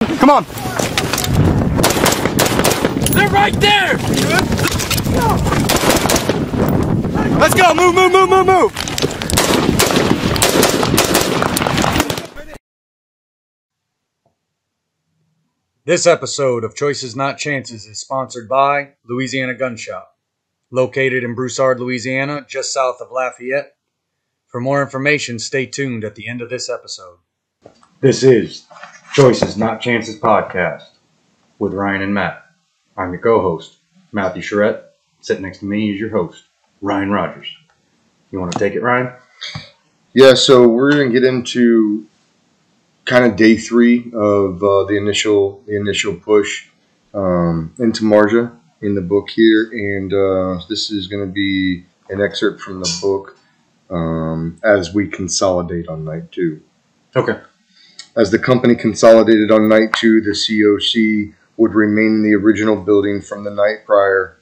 Come on. They're right there! Let's go. Move, move, move, move, move. This episode of Choices Not Chances is sponsored by Louisiana Gun Shop, located in Broussard, Louisiana, just south of Lafayette. For more information, stay tuned at the end of this episode. This is Choices Not Chances podcast with Ryan and Matt. I'm your co-host, Matthew Charette. Sitting next to me is your host, Ryan Rogers. You want to take it, Ryan? Yeah, so we're going to get into kind of day 3 of the initial push into Marjah in the book here, and this is going to be an excerpt from the book as we consolidate on night 2. Okay. As the company consolidated on night 2, the COC would remain in the original building from the night prior,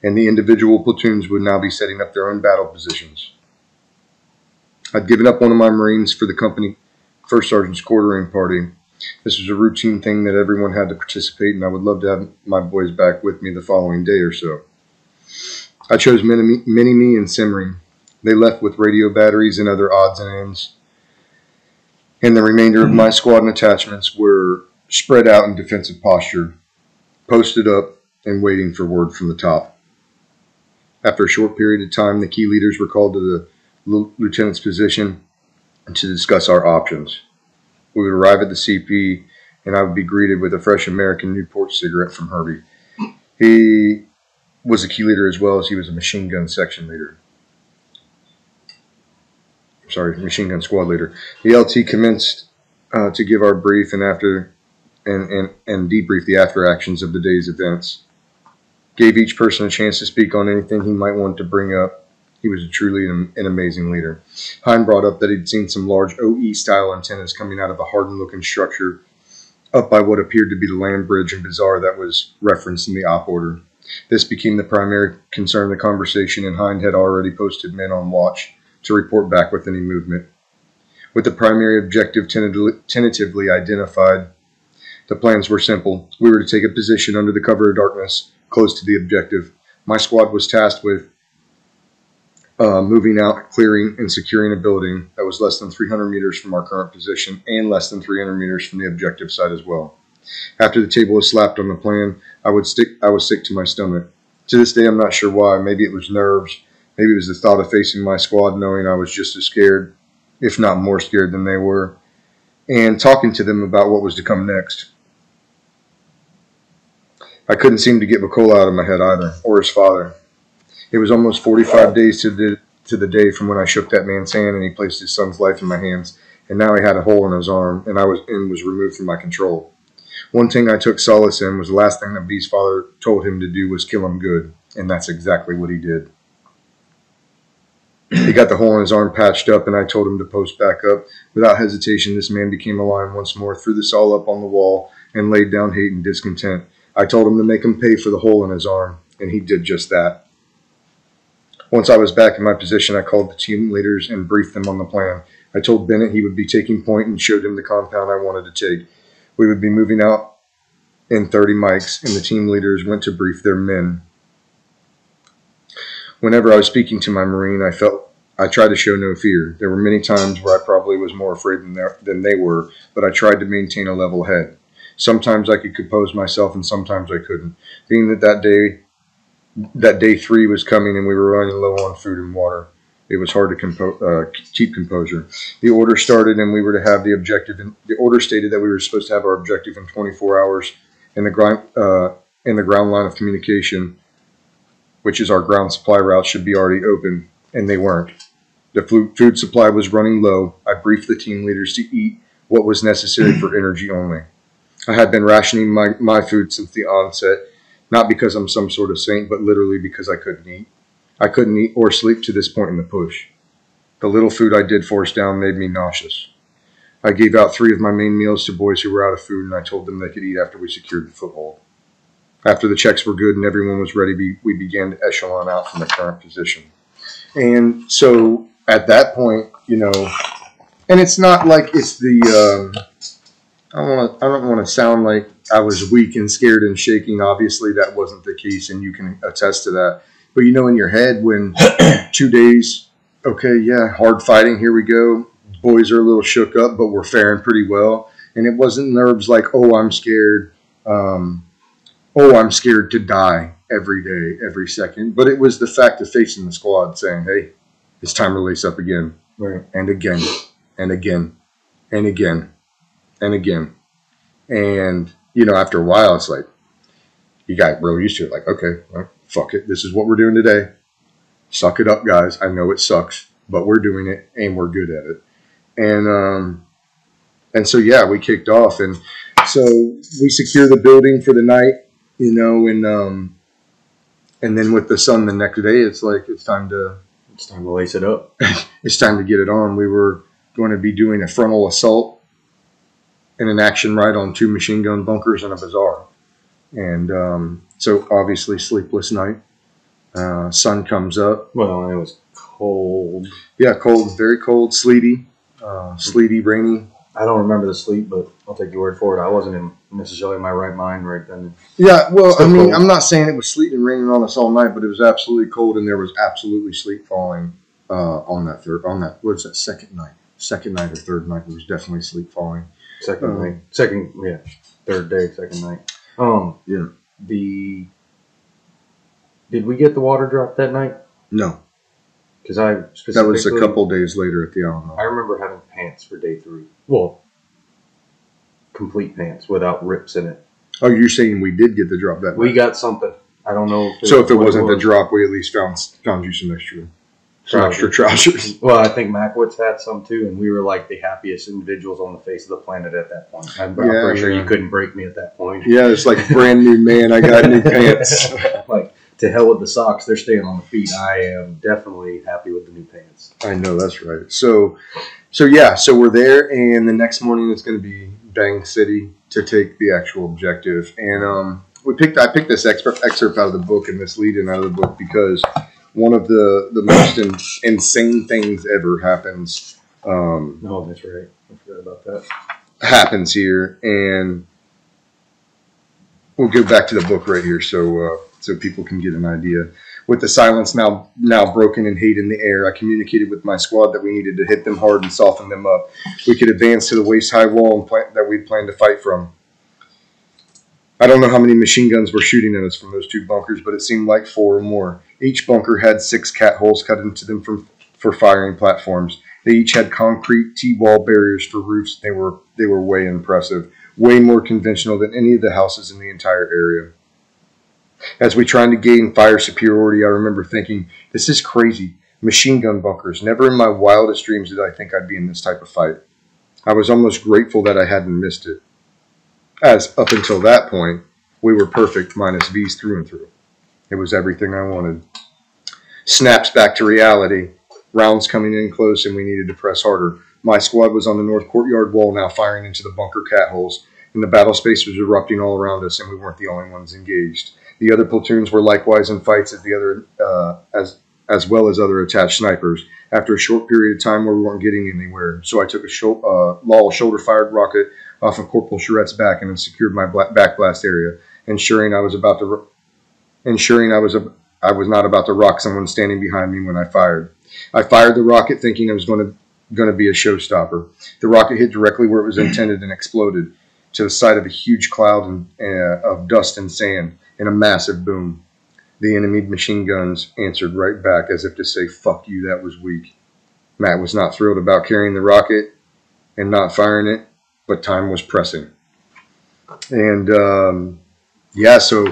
and the individual platoons would now be setting up their own battle positions. I'd given up one of my Marines for the company First Sergeant's quartering party. This was a routine thing that everyone had to participate in. I would love to have my boys back with me the following day or so. I chose Mini-Me and Simmering. They left with radio batteries and other odds and ends, and the remainder of my squad and attachments were spread out in defensive posture, posted up and waiting for word from the top. After a short period of time, the key leaders were called to the lieutenant's position to discuss our options. We would arrive at the CP, and I would be greeted with a fresh American Newport cigarette from Herbie. He was a key leader as well as he was a machine gun section leader. Machine gun squad leader. The LT commenced to give our brief and debrief the after actions of the day's events. Gave each person a chance to speak on anything he might want to bring up. He was truly an amazing leader. Hein brought up that he'd seen some large OE-style antennas coming out of a hardened-looking structure up by what appeared to be the land bridge and bazaar that was referenced in the op order. This became the primary concern of the conversation, and Hein had already posted men on watch to report back with any movement. With the primary objective tentatively identified, the plans were simple. We were to take a position under the cover of darkness, close to the objective. My squad was tasked with moving out, clearing, and securing a building that was less than 300 meters from our current position and less than 300 meters from the objective site as well. After the table was slapped on the plan, I was sick to my stomach. To this day, I'm not sure why. Maybe it was nerves. Maybe it was the thought of facing my squad knowing I was just as scared, if not more scared than they were, and talking to them about what was to come next. I couldn't seem to get Macola out of my head either, or his father. It was almost 45 days to the day from when I shook that man's hand and he placed his son's life in my hands, and now he had a hole in his arm, and was removed from my control. One thing I took solace in was the last thing that B's father told him to do was kill him good, and that's exactly what he did. He got the hole in his arm patched up, and I told him to post back up. Without hesitation, this man became a lion once more, threw this all up on the wall, and laid down hate and discontent. I told him to make him pay for the hole in his arm, and he did just that. Once I was back in my position, I called the team leaders and briefed them on the plan. I told Bennett he would be taking point and showed him the compound I wanted to take. We would be moving out in 30 mics, and the team leaders went to brief their men. Whenever I was speaking to my Marine, I tried to show no fear. There were many times where I probably was more afraid than they were, but I tried to maintain a level head. Sometimes I could compose myself, and sometimes I couldn't. Being that day 3 was coming, and we were running low on food and water, it was hard to keep composure. The order started, and we were to have the objective. The order stated that we were supposed to have our objective in 24 hours, in the ground line of communication, which is our ground supply route, should be already open, and they weren't. The food supply was running low. I briefed the team leaders to eat what was necessary for energy only. I had been rationing my food since the onset, not because I'm some sort of saint, but literally because I couldn't eat. I couldn't eat or sleep to this point in the push. The little food I did force down made me nauseous. I gave out 3 of my main meals to boys who were out of food, and I told them they could eat after we secured the foothold. After the checks were good and everyone was ready, we began to echelon out from the current position. And so at that point, and it's not like it's the I don't want to sound like I was weak and scared and shaking. Obviously, that wasn't the case, and you can attest to that. But you know, in your head, when 2 days, okay, yeah, hard fighting, here we go. Boys are a little shook up, but we're faring pretty well. And it wasn't nerves like, oh, I'm scared. I'm scared to die every day, every second. But it was the fact of facing the squad saying, hey, it's time to lace up again. Right. And again, and again, and again, and again. And, you know, after a while, it's like, you got real used to it. Like, okay, well, fuck it. This is what we're doing today. Suck it up, guys. I know it sucks, but we're doing it, and we're good at it. And so, yeah, we kicked off. And so we secure the building for the night, you know, and then with the sun the next day, it's like it's time to lace it up. It's time to get it on. We were going to be doing a frontal assault and an action ride on 2 machine gun bunkers and a bazaar. And so obviously sleepless night. Sun comes up. Well, and it was cold. Yeah, cold, very cold, sleety, rainy. I don't remember the sleep, but I'll take your word for it. I wasn't necessarily in my right mind right then. Yeah, well, Still I mean, cold. I'm not saying it was sleet and raining on us all night, but it was absolutely cold, and there was absolutely sleet falling on that second night or third night. There was definitely sleet falling. Third day, second night. Yeah. Did we get the water drop that night? No, Because I that specifically, was a couple days later at the Alamo. I remember having pants for day 3. Well, complete pants without rips in it. Oh, you're saying we did get the drop that We night? got something. I don't know. So if it what wasn't the was. drop, we at least found you some extra trousers. Well, I think Mackwitz had some too, and we were like the happiest individuals on the face of the planet at that point. I'm pretty sure you couldn't break me at that point. Yeah, it's like brand new man. I got new pants. Like, to hell with the socks, they're staying on the feet. I am definitely happy with the new pants. I know, that's right. So we're there, and the next morning it's going to be Bang City to take the actual objective. And I picked this excerpt out of the book and this lead-in out of the book because one of the most insane things ever happens. No, that's right. I forgot about that. Happens here, and we'll go back to the book right here so people can get an idea. With the silence now broken and hate in the air, I communicated with my squad that we needed to hit them hard and soften them up. We could advance to the waist-high wall that we'd planned to fight from. I don't know how many machine guns were shooting at us from those 2 bunkers, but it seemed like 4 or more. Each bunker had 6 cat holes cut into them for firing platforms. They each had concrete T-wall barriers for roofs. They were way impressive, way more conventional than any of the houses in the entire area. As we tried to gain fire superiority, I remember thinking, this is crazy. Machine gun bunkers. Never in my wildest dreams did I think I'd be in this type of fight. I was almost grateful that I hadn't missed it. As up until that point, we were perfect minus V's through and through. It was everything I wanted. Snaps back to reality. Rounds coming in close and we needed to press harder. My squad was on the north courtyard wall now firing into the bunker cat holes, and the battle space was erupting all around us, and we weren't the only ones engaged. The other platoons were likewise in fights as well as other attached snipers. After a short period of time where we weren't getting anywhere, so I took a Lal shoulder-fired rocket off of Corporal Charette's back and then secured my back blast area, ensuring I was not about to rock someone standing behind me when I fired. I fired the rocket thinking it was going to be a showstopper. The rocket hit directly where it was intended and exploded to the side of a huge cloud of dust and sand in a massive boom. The enemy machine guns answered right back as if to say, fuck you, that was weak. Matt was not thrilled about carrying the rocket and not firing it, but time was pressing. And so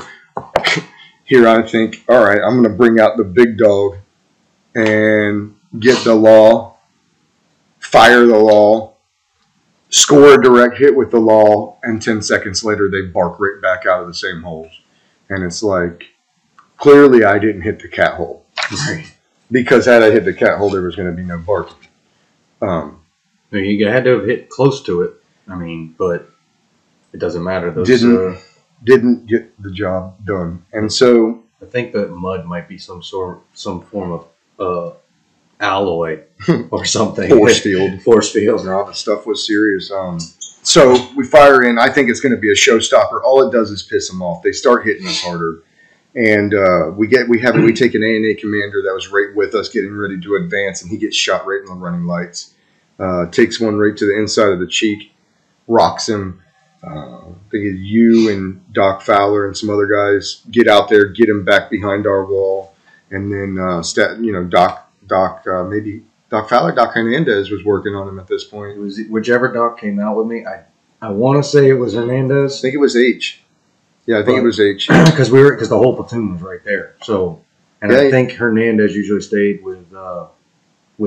here I think, all right, I'm going to bring out the big dog and get the Law, fire the Law, score a direct hit with the Law, and 10 seconds later they bark right back out of the same holes. And it's like, clearly I didn't hit the cat hole. Right. Because had I hit the cat hole, there was going to be no barking. You had to have hit close to it. I mean, but it doesn't matter. Those, didn't get the job done. And so I think that mud might be some form of alloy or something. Force field. Force field. No, the stuff was serious. So we fire in. I think it's going to be a showstopper. All it does is piss them off. They start hitting us harder. And we take an A&A commander that was right with us getting ready to advance, and he gets shot right in the running lights. Takes one right to the inside of the cheek, rocks him. I think it's you and Doc Fowler and some other guys get out there, get him back behind our wall, and then maybe Doc Fowler, Doc Hernandez was working on him at this point. It was whichever Doc came out with me. I want to say it was Hernandez. I think it was H. Yeah, I think it was H. Because the whole platoon was right there. So, and I think Hernandez usually stayed with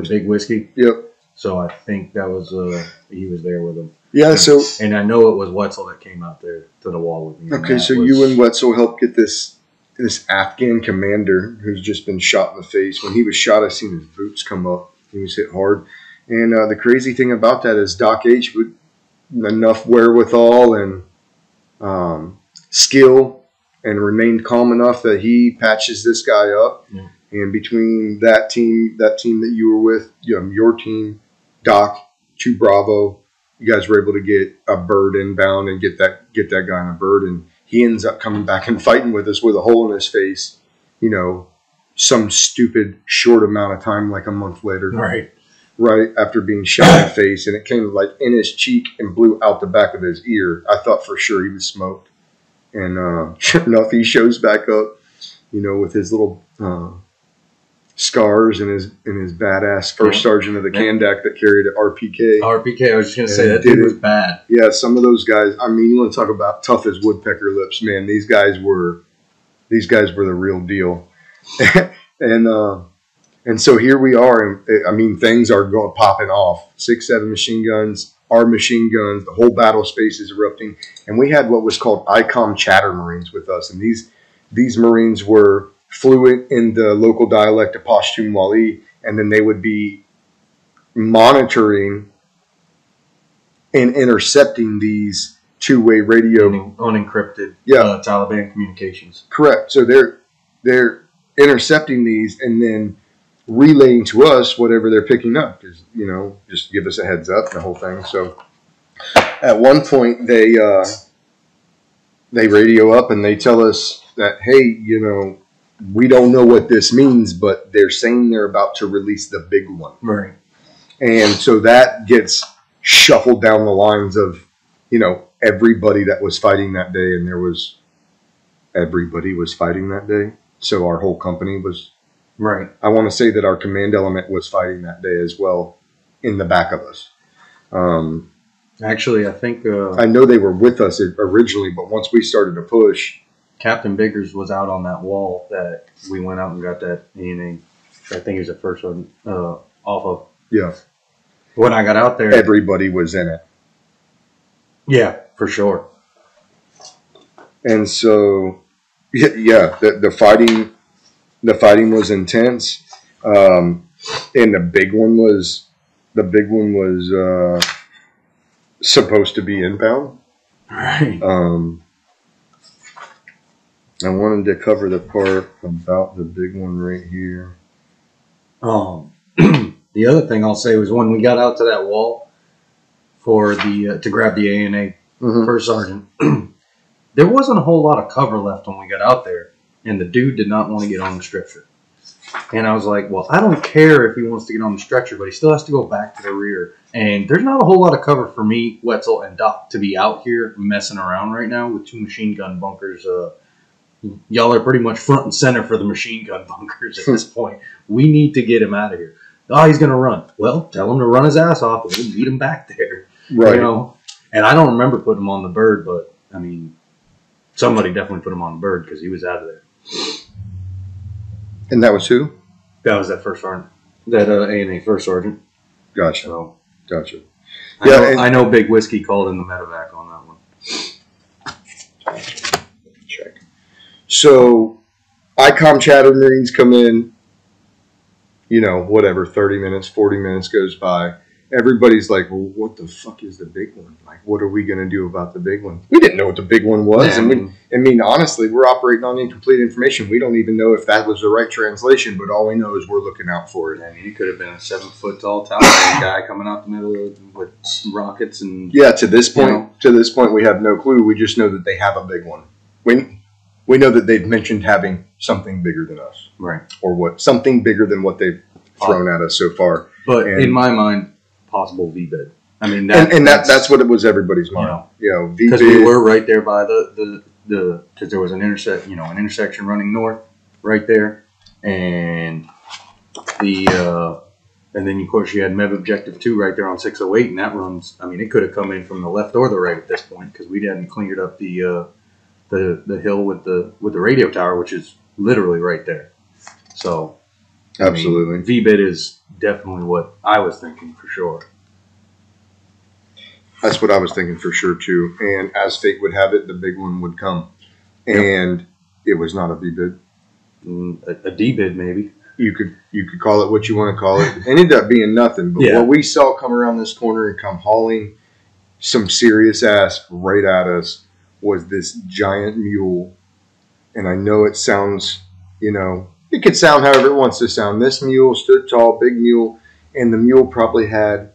Big Whiskey. Yep. So I think that was he was there with him. Yeah. And I know it was Wetzel that came out there to the wall with me. Okay, so you and Wetzel helped get this Afghan commander who's just been shot in the face. When he was shot, I seen his boots come up. He was hit hard. And the crazy thing about that is Doc H would enough wherewithal and skill and remained calm enough that he patches this guy up. Yeah. And between that team that you were with, your team, Doc, 2 Bravo, you guys were able to get a bird inbound and get that guy on a bird, and he ends up coming back and fighting with us with a hole in his face, some stupid short amount of time, like a month later. Right after being shot in the face, and it came like in his cheek and blew out the back of his ear. I thought for sure he was smoked. And sure enough, he shows back up, with his little scars and his badass first sergeant of the Kandak that carried an RPK. RPK, I was just going to say, that dude was bad. Yeah, some of those guys, I mean, you want to talk about tough as woodpecker lips, man. These guys were the real deal. And so here we are, and I mean, things are popping off. 6, 7 machine guns, our machine guns, the whole battle space is erupting. And we had what was called ICOM chatter Marines with us. And these Marines were fluent in the local dialect of Pashtun Wali, and then they would be monitoring and intercepting these two-way radio. Unencrypted Taliban communications. Correct. So they're intercepting these and then relaying to us whatever they're picking up, because just give us a heads up and the whole thing. So at one point they radio up and they tell us that, hey, we don't know what this means, but they're saying they're about to release the big one. Right. And so that gets shuffled down the lines of everybody that was fighting that day, and everybody was fighting that day. So our whole company was. Right. I want to say that our command element was fighting that day as well in the back of us. Actually, I think... I know they were with us originally, but once we started to push... Captain Biggers was out on that wall that we went out and got that A&A. I think he was the first one off of. Yeah. When I got out there... Everybody was in it. Yeah, for sure. And so, the fighting... The fighting was intense, and the big one was supposed to be inbound. Right. I wanted to cover the part about the big one right here. The other thing I'll say was when we got out to that wall for the to grab the A&A first sergeant, there wasn't a whole lot of cover left when we got out there. And the dude did not want to get on the stretcher. And I was like, well, I don't care if he wants to get on the stretcher, but he still has to go back to the rear. And there's not a whole lot of cover for me, Wetzel, and Doc to be out here messing around right now with 2 machine gun bunkers. Y'all are pretty much front and center for the machine gun bunkers at this point. We need to get him out of here. Oh, he's going to run. Well, tell him to run his ass off and we'll meet him back there. Right. And I don't remember putting him on the bird, but, I mean, somebody definitely put him on the bird because he was out of there. And that was who? That was that first sergeant. That A&A first sergeant. Gotcha. So, gotcha. I know Big Whiskey called in the medevac on that one. Check. So, ICOM chatter Marines come in, 30 minutes, 40 minutes goes by, everybody's like, well, what the fuck is the big one? Like, what are we going to do about the big one? We didn't know what the big one was. Yeah, And honestly, we're operating on incomplete information. We don't even know if that was the right translation, but all we know is we're looking out for it. I mean, he could have been a 7-foot tall Taliban guy coming out the middle with rockets and... Yeah, to this point, we have no clue. We just know that they have a big one. We know that they've mentioned having something bigger than us. Right. Or something bigger than what they've thrown at us so far. But in my mind, possible VBID. I mean, that's what it was everybody's mind. Because we were right there by because there was an intersection running north right there, and and then of course you had MEV Objective 2 right there on 608, and that runs. I mean, it could have come in from the left or the right at this point because we hadn't cleared up the hill with the radio tower, which is literally right there. So, absolutely, VBID is definitely what I was thinking for sure. That's what I was thinking for sure too. And as fate would have it, the big one would come, and it was not a VBID. A D-bid maybe. You could call it what you want to call it. It ended up being nothing. But what we saw come around this corner and come hauling some serious ass right at us was this giant mule. And I know it sounds, it could sound however it wants to sound. This mule stood tall, big mule, and the mule probably had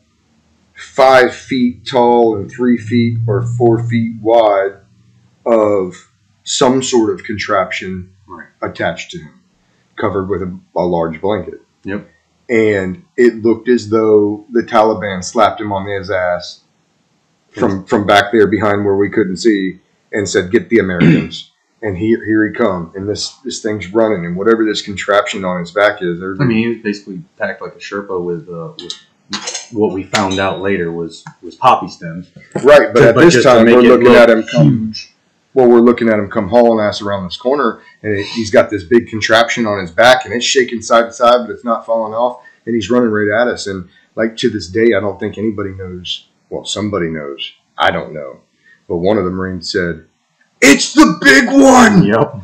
5 feet tall and 3 feet or 4 feet wide of some sort of contraption attached to him, covered with a large blanket. Yep. And it looked as though the Taliban slapped him on his ass from back there behind where we couldn't see and said, "Get the Americans." And here he come, and this thing's running, and whatever this contraption on his back is. I mean, he was basically packed like a Sherpa with what we found out later was poppy stems. Right, but at this time we're looking at him come. Well, we're looking at him come hauling ass around this corner, and he's got this big contraption on his back, and it's shaking side to side, but it's not falling off, and he's running right at us. And like to this day, I don't think anybody knows. Well, somebody knows. I don't know, but one of the Marines said, "It's the big one." Yep.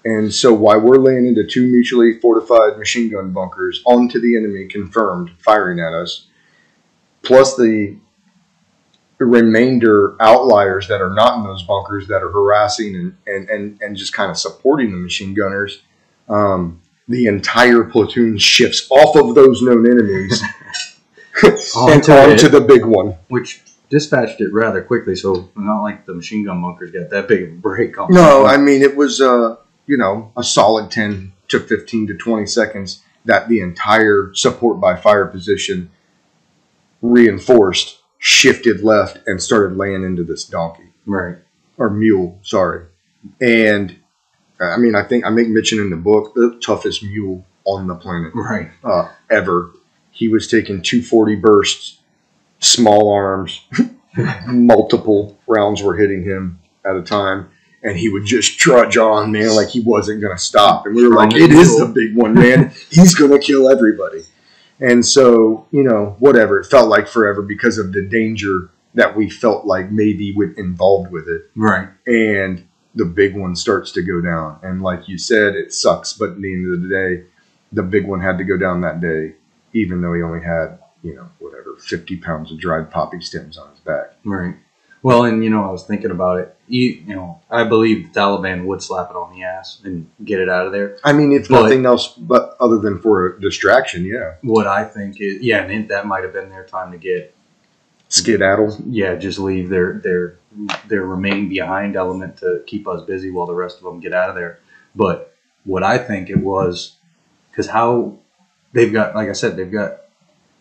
And so while we're laying into 2 mutually fortified machine gun bunkers onto the enemy, confirmed, firing at us, plus the remainder outliers that are not in those bunkers that are harassing and just kind of supporting the machine gunners, the entire platoon shifts off of those known enemies and onto the big one. Which dispatched it rather quickly, so not like the machine gun bunkers got that big of a break on. No, I mean, it was, a solid 10 to 15 to 20 seconds that the entire support by fire position reinforced, shifted left, and started laying into this donkey. Right. Or mule, sorry. And, I mean, I think I make mention in the book, the toughest mule on the planet. Right. Ever. He was taking 240 bursts, small arms, multiple rounds were hitting him at a time, and he would just trudge on, man, like he wasn't going to stop. And we were like, it is the big one, man. He's going to kill everybody. And so, whatever, it felt like forever because of the danger that we felt like maybe involved with it. Right. And the big one starts to go down. And like you said, it sucks. But at the end of the day, the big one had to go down that day, even though he only had, 50 pounds of dried poppy stems on his back. Right. Well, and, I was thinking about it. I believe the Taliban would slap it on the ass and get it out of there. I mean, if nothing else but other than for a distraction, yeah. What I think is, and that might have been their time to get skedaddle. Yeah, just leave their remain behind element to keep us busy while the rest of them get out of there. But what I think it was, because how they've got, like I said, they've got a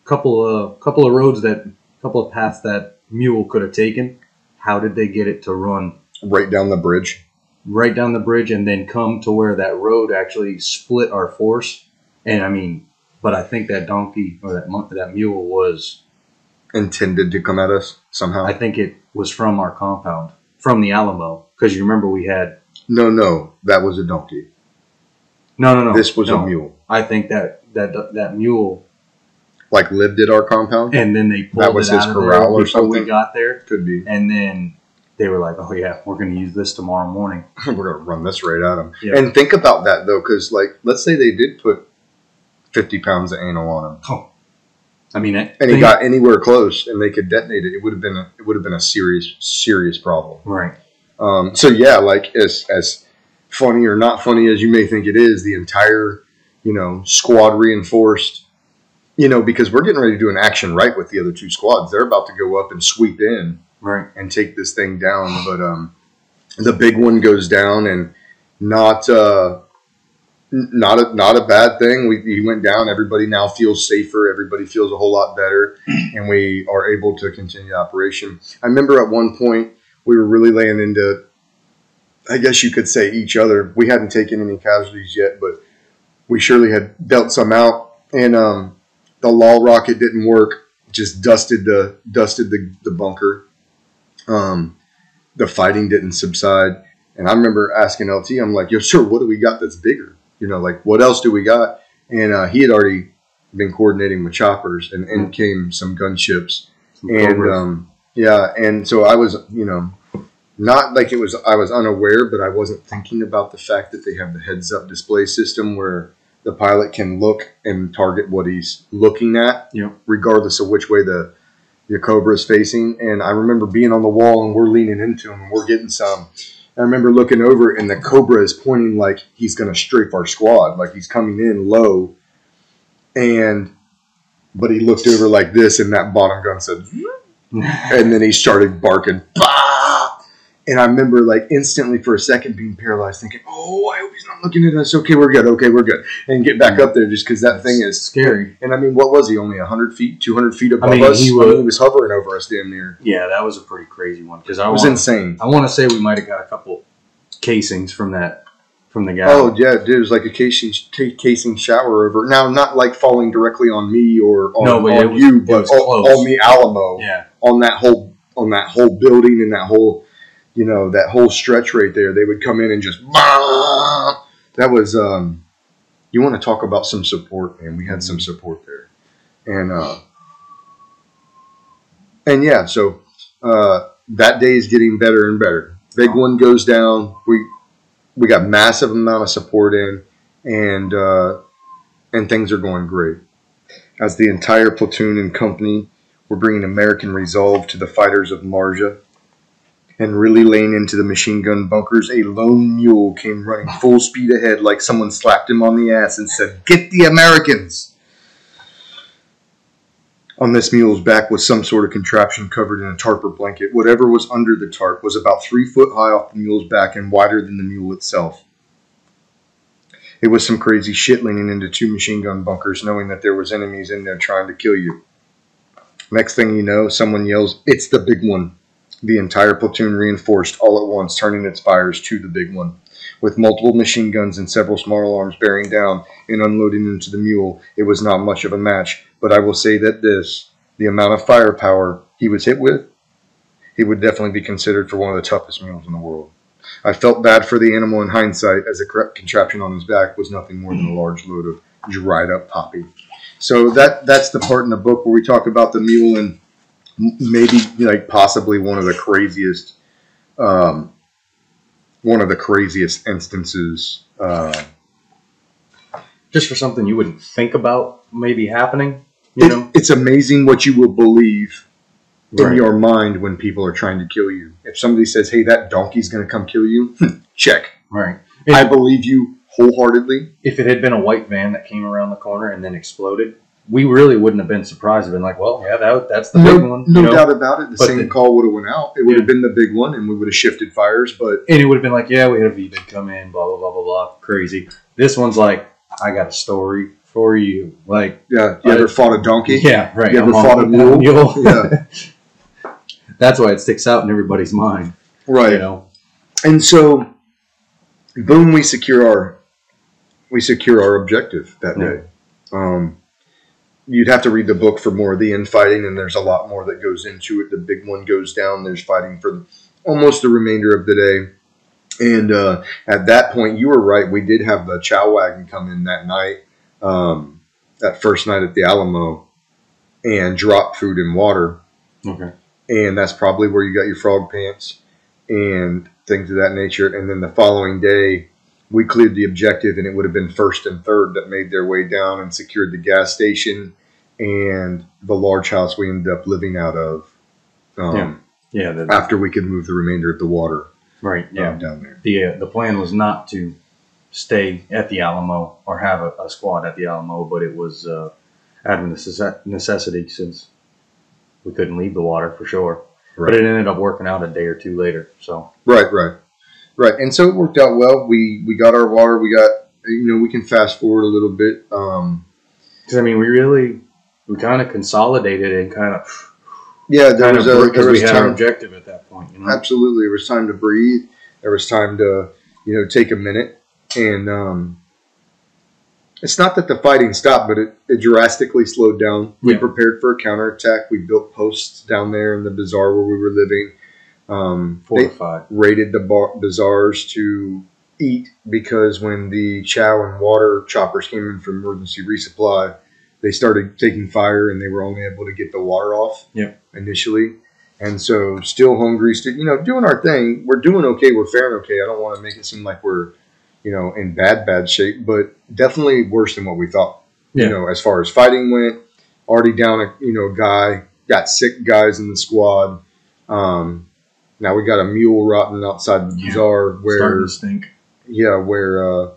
couple of roads couple of paths that mule could have taken. How did they get it to run right down the bridge? Right down the bridge, and then come to where that road actually split our force. And I mean, but I think that donkey or that mule was intended to come at us somehow. I think it was from our compound, from the Alamo, because you remember we had. No, that was a donkey. No. This was a mule. I think that mule. Like lived at our compound, and then they pulled that was it his out corral of there or something. We got there, could be. And then they were like, "Oh yeah, we're going to use this tomorrow morning. We're going to run this right at them." Yeah. And think about that though, because like, let's say they did put 50 pounds of anal on him. Oh. I mean, and he got anywhere close, and they could detonate it, it would have been a serious problem. Right. So yeah, like as funny or not funny as you may think it is, the entire squad reinforced. Because we're getting ready to do an action right with the other two squads. They're about to go up and sweep in, right, and take this thing down. But the big one goes down, and not a bad thing. He went down. Everybody now feels safer. Everybody feels a whole lot better, and we are able to continue operation. I remember at one point we were really laying into, I guess you could say, each other. We hadn't taken any casualties yet, but we surely had dealt some out, and the LOL rocket didn't work. Just dusted the bunker. The fighting didn't subside, and I remember asking LT, I'm like, "Yo, sir, what do we got that's bigger? Like what else do we got?" And he had already been coordinating with choppers, and in came some gunships, and and so I was, not like it was. I was unaware, but I wasn't thinking about the fact that they have the heads-up display system where the pilot can look and target what he's looking at, regardless of which way the Cobra is facing. And I remember being on the wall, and we're leaning into him, and we're getting some. I remember looking over, and the Cobra is pointing like he's going to strafe our squad, like he's coming in low. But he looked over like this, and that bottom gun said, and then he started barking, bah! And I remember like instantly for a second being paralyzed, thinking, "Oh, I hope he's not looking at us. Okay, we're good. Okay, we're good." And get back up there just because that thing is scary. And I mean, what was he? Only 100 feet, 200 feet above us? He was hovering over us damn near. Yeah, that was a pretty crazy one. Because it was insane. I want to say we might have got a couple casings from the guy. Oh yeah, dude, it was like a casing shower over. Now, not like falling directly on me or on you, but on me, Alamo. Yeah. On that whole building and that whole. That whole stretch right there, they would come in and just, bah! That was, you want to talk about some support, man. We had some support there. And yeah, so that day is getting better and better. Big one goes down. We got massive amount of support in, and things are going great. As the entire platoon and company, we're bringing American resolve to the fighters of Marjah. And really laying into the machine gun bunkers, a lone mule came running full speed ahead like someone slapped him on the ass and said, "Get the Americans!" On this mule's back was some sort of contraption covered in a tarp or blanket. Whatever was under the tarp was about 3 foot high off the mule's back and wider than the mule itself. It was some crazy shit leaning into 2 machine gun bunkers, knowing that there was enemies in there trying to kill you. Next thing you know, someone yells, "It's the big one." The entire platoon reinforced all at once, turning its fires to the big one. With multiple machine guns and several small arms bearing down and unloading into the mule, it was not much of a match. But I will say that the amount of firepower he was hit with, he would definitely be considered for one of the toughest mules in the world. I felt bad for the animal in hindsight, as the contraption on his back was nothing more than a large load of dried up poppy. So that's the part in the book where we talk about the mule and maybe like possibly one of the craziest instances. Just for something you wouldn't think about maybe happening. It's amazing what you will believe in your mind when people are trying to kill you. If somebody says, "Hey, that donkey's going to come kill you," check. Right. I believe you wholeheartedly. If it had been a white van that came around the corner and then exploded, we really wouldn't have been surprised. Have been like, "Well, yeah, that's the big one." No doubt about it. The same call would have went out. It would have been the big one, and we would have shifted fires. And it would have been like, "Yeah, we had a VBID come in, blah blah blah blah blah, crazy." This one's like, "I got a story for you." Like, yeah, you ever fought a donkey? Yeah, right. You ever fought a mule? Yeah. That's why it sticks out in everybody's mind, right? And so, boom, we secure our objective that day. You'd have to read the book for more of the infighting, and there's a lot more that goes into it. The big one goes down. There's fighting for almost the remainder of the day. And at that point, you were right. We did have the chow wagon come in that night, that first night at the Alamo, and drop food and water. Okay. And that's probably where you got your frog pants and things of that nature. And then the following day, we cleared the objective, and it would have been first and third that made their way down and secured the gas station and the large house we ended up living out of. After we could move the remainder of the water down there. The plan was not to stay at the Alamo or have a squad at the Alamo, but it was out of necessity since we couldn't leave the water for sure. Right. But it ended up working out a day or two later. So right, and so it worked out well. We got our water. We got we can fast forward a little bit. Because I mean, we kind of consolidated and kind of. Yeah, there was we had our objective at that point. Absolutely, it was time to breathe. There was time to, take a minute. And it's not that the fighting stopped, but it drastically slowed down. We prepared for a counterattack. We built posts down there in the bazaar where we were living. Fortified. They raided the bazaars to eat because when the chow and water choppers came in for emergency resupply, they started taking fire and they were only able to get the water off initially. And so still hungry, doing our thing. We're doing okay. We're faring okay. I don't want to make it seem like we're, in bad shape, but definitely worse than what we thought. As far as fighting went, already down a guy, got 6 guys in the squad. Now we got a mule rotting outside the bazaar where starting to stink. Yeah, where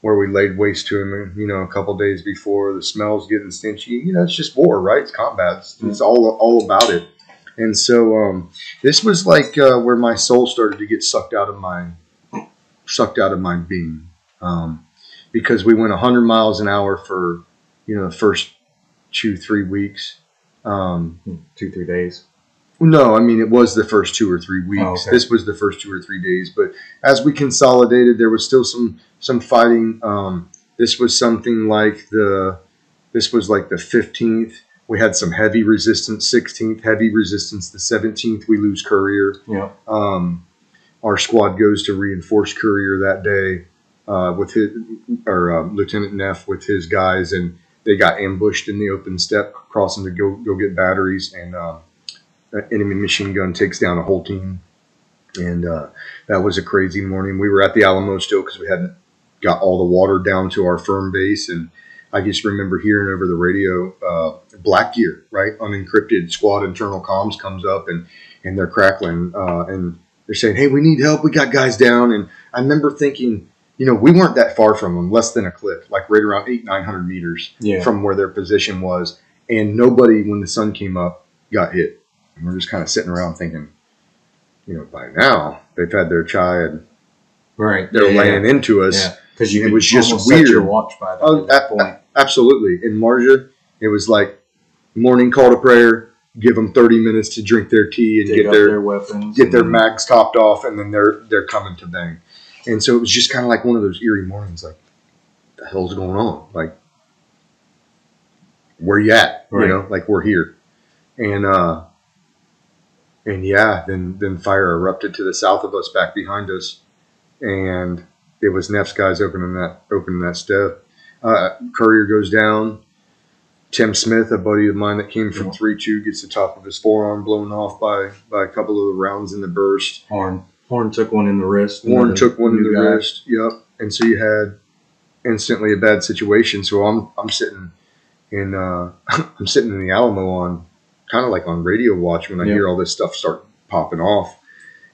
we laid waste to him, a couple days before. The smell's getting stinchy. It's just war, right? It's combat. It's all about it. And so this was like where my soul started to get sucked out of my being, because we went 100 miles an hour for the first 2-3 weeks, 2-3 days. No, I mean, it was the first 2 or 3 weeks. Oh, okay. This was the first 2 or 3 days. But as we consolidated, there was still some fighting. This was something like the 15th. We had some heavy resistance, 16th, heavy resistance. The 17th, we lose Courier. Yeah. Our squad goes to reinforce Courier that day with Lieutenant Neff with his guys, and they got ambushed in the open steppe, crossing to go get batteries, and enemy machine gun takes down a whole team. And that was a crazy morning. We were at the Alamo still because we hadn't got all the water down to our firm base. And I just remember hearing over the radio, Black Gear, right? Unencrypted squad internal comms comes up and they're crackling. And they're saying, hey, we need help. We got guys down. And I remember thinking, we weren't that far from them, less than a cliff, like right around 800-900 meters from where their position was. And nobody, when the sun came up, got hit. And we're just kind of sitting around thinking, by now they've had their chai and they're laying into us. Yeah, because it was just weird. Set your watch by that point. Absolutely. In Marjah, it was like morning call to prayer. Give them 30 minutes to drink their tea and get their weapons, get their mags topped off, and then they're coming to bang. And so it was just kind of like one of those eerie mornings. Like, what the hell's going on? Like, where you at? Right. Like we're here. And then fire erupted to the south of us, back behind us, and it was Neff's guys opening that step. Courier goes down. Tim Smith, a buddy of mine that came from 3-2, gets the top of his forearm blown off by a couple of the rounds in the burst. Horn took one in the wrist. Horn took one in the wrist. Yep. And so you had instantly a bad situation. So I'm sitting in the Alamo on kind of like on radio watch when I hear all this stuff start popping off.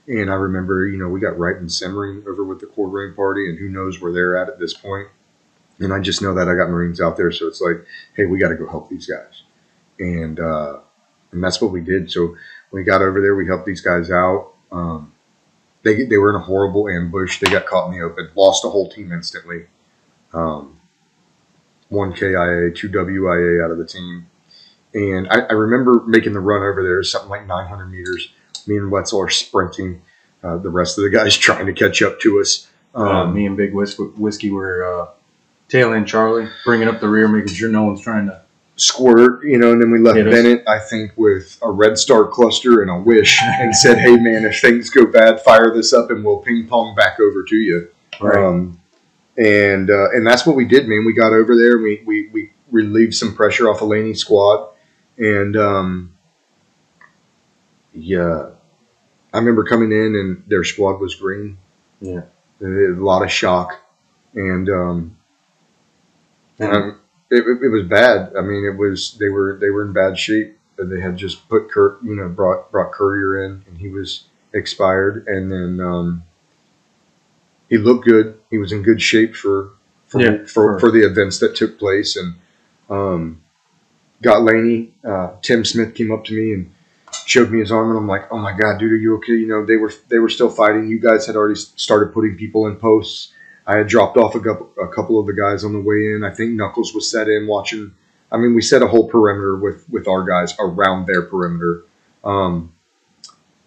And I remember, we got Wright and Simmering over with the Cordray party, and who knows where they're at this point. And I just know that I got Marines out there, so it's like, hey, we got to go help these guys. And that's what we did. So we got over there, we helped these guys out. They were in a horrible ambush. They got caught in the open, lost a whole team instantly. 1 KIA, 2 WIA out of the team. And I remember making the run over there, something like 900 meters. Me and Wetzel are sprinting. The rest of the guys trying to catch up to us. Me and Big Whiskey were tailing Charlie, bringing up the rear, making sure no one's trying to squirt, and then we left Bennett, I think, with a Red Star cluster and a wish and said, hey, man, if things go bad, fire this up and we'll ping pong back over to you. Right. And that's what we did, man. We got over there and we relieved some pressure off of Laney's squad. And, I remember coming in and their squad was green. Yeah. A lot of shock. And it was bad. I mean, they were in bad shape. They had just put brought Courier in, and he was expired. And then he looked good. He was in good shape for the events that took place. And got Laney. Tim Smith came up to me and showed me his arm, and I'm like, "Oh my God, dude, are you okay?" You know, they were still fighting. You guys had already started putting people in posts. I had dropped off a couple of the guys on the way in. I think Knuckles was set in watching. I mean, we set a whole perimeter with our guys around their perimeter. And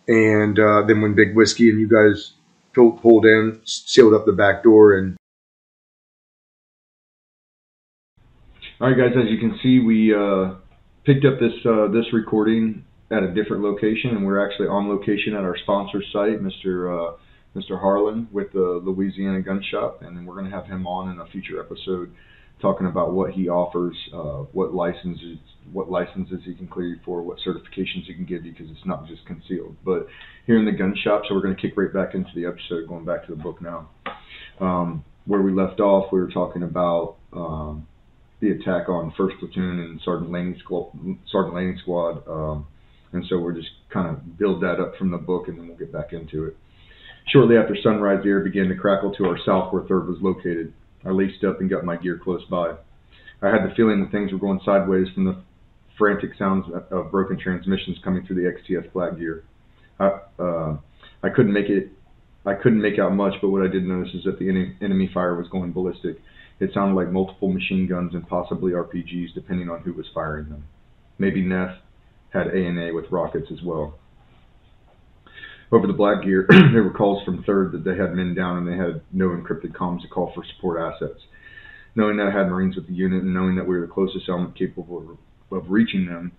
then when Big Whiskey and you guys pulled in, sealed up the back door, and all right, guys, as you can see, we picked up this recording at a different location, and we're actually on location at our sponsor site, Mr. Harlan with the Louisiana Gun Shop, and then we're going to have him on in a future episode talking about what he offers, what licenses he can clear you for, what certifications he can give you, because it's not just concealed. But here in the gun shop, so we're going to kick right back into the episode, going back to the book now. Where we left off, we were talking about the attack on 1st Platoon and Sergeant Laney's squad, and so we're just kind of build that up from the book, and then we'll get back into it. Shortly after sunrise, the air began to crackle to our south where 3rd was located. I laced up and got my gear close by. I had the feeling that things were going sideways from the frantic sounds of broken transmissions coming through the XTS black gear. I couldn't make out much, but what I did notice is that the enemy fire was going ballistic. It sounded like multiple machine guns and possibly RPGs, depending on who was firing them. Maybe Neff had A&A with rockets as well. Over the black gear, there were calls from 3rd that they had men down and they had no encrypted comms to call for support assets. Knowing that I had Marines with the unit and knowing that we were the closest element capable of reaching them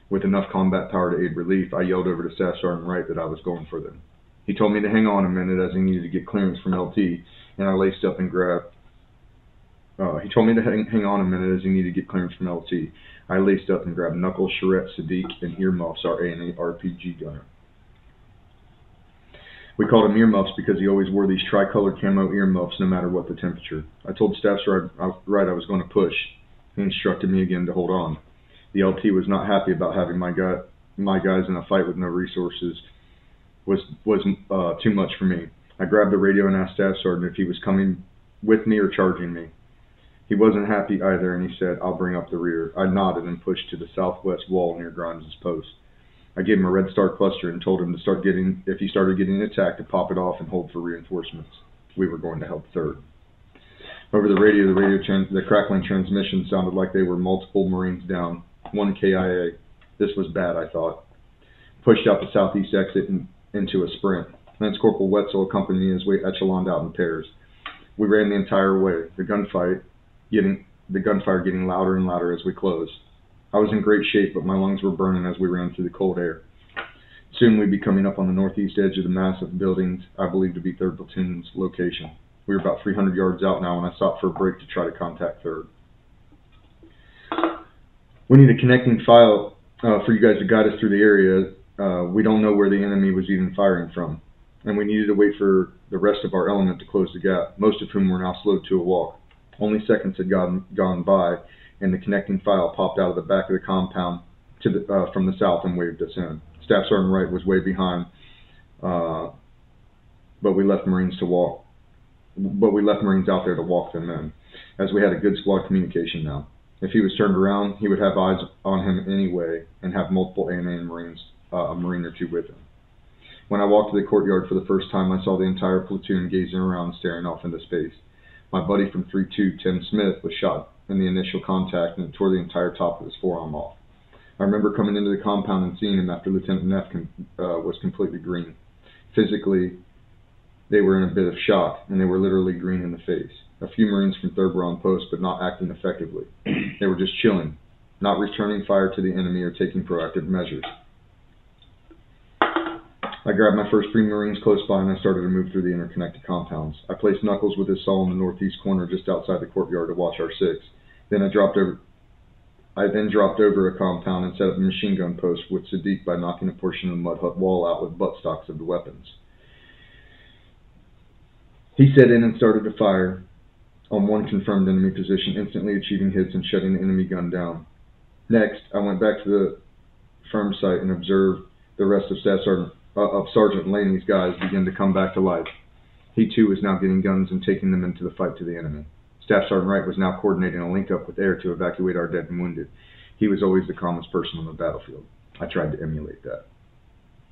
with enough combat power to aid relief, I yelled over to Staff Sergeant Wright that I was going for them. He told me to hang on a minute as he needed to get clearance from LT, and I laced up and grabbed. He told me to hang on a minute as he needed to get clearance from LT. I laced up and grabbed Knuckles, Charette, Sadiq, and Earmuffs, our A&A RPG gunner. We called him Earmuffs because he always wore these tricolored camo earmuffs no matter what the temperature. I told Staff Sergeant Wright I was going to push. He instructed me again to hold on. The LT was not happy about having my guys in a fight with no resources. Was too much for me. I grabbed the radio and asked Staff Sergeant if he was coming with me or charging me. He wasn't happy either, and he said, "I'll bring up the rear." I nodded and pushed to the southwest wall near Grimes' post. I gave him a red star cluster and told him to if he started getting attacked, to pop it off and hold for reinforcements. We were going to help 3rd. Over the radio, the crackling transmission sounded like they were multiple Marines down, 1 KIA. This was bad, I thought. Pushed out the southeast exit and into a sprint. Lance Corporal Wetzel accompanied me as we echeloned out in pairs. We ran the entire way, the gunfire getting louder and louder as we closed. I was in great shape, but my lungs were burning as we ran through the cold air. Soon we'd be coming up on the northeast edge of the massive buildings I believed to be 3rd Platoon's location. We were about 300 yards out now, and I stopped for a break to try to contact 3rd. We need a connecting file for you guys to guide us through the area. We don't know where the enemy was even firing from, and we needed to wait for the rest of our element to close the gap, most of whom were now slowed to a walk. Only seconds had gone by, and the connecting file popped out of the back of the compound from the south and waved us in. Staff Sergeant Wright was way behind, but we left Marines out there to walk them in, as we had a good squad communication now. If he was turned around, he would have eyes on him anyway and have multiple A&A and Marines, a Marine or two with him. When I walked to the courtyard for the first time, I saw the entire platoon gazing around, staring off into space. My buddy from 3-2, Tim Smith, was shot in the initial contact and it tore the entire top of his forearm off. I remember coming into the compound and seeing him after Lieutenant Neff was completely green. Physically, they were in a bit of shock, and they were literally green in the face. A few Marines from 3rd were on post, but not acting effectively. They were just chilling, not returning fire to the enemy or taking proactive measures. I grabbed my first 3 Marines close by and I started to move through the interconnected compounds. I placed Knuckles with his saw in the northeast corner just outside the courtyard to watch our 6. Then I dropped over a compound and set up a machine gun post with Sadiq by knocking a portion of the mud hut wall out with buttstocks of the weapons. He set in and started to fire. on one confirmed enemy position, instantly achieving hits and shutting the enemy gun down. Next, I went back to the firm site and observed the rest of Sergeant Laney's guys begin to come back to life. He too was now getting guns and taking them into the fight to the enemy. Staff Sergeant Wright was now coordinating a link-up with air to evacuate our dead and wounded. He was always the calmest person on the battlefield. I tried to emulate that.